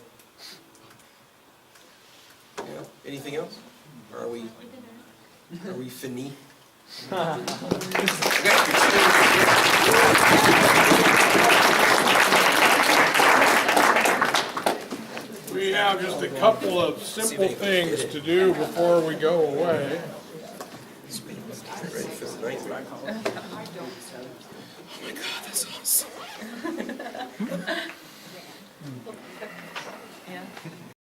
Yeah. Anything else? Or are we fini? We have just a couple of simple things to do before we go away. Get ready for the night. Oh my God, that's awesome.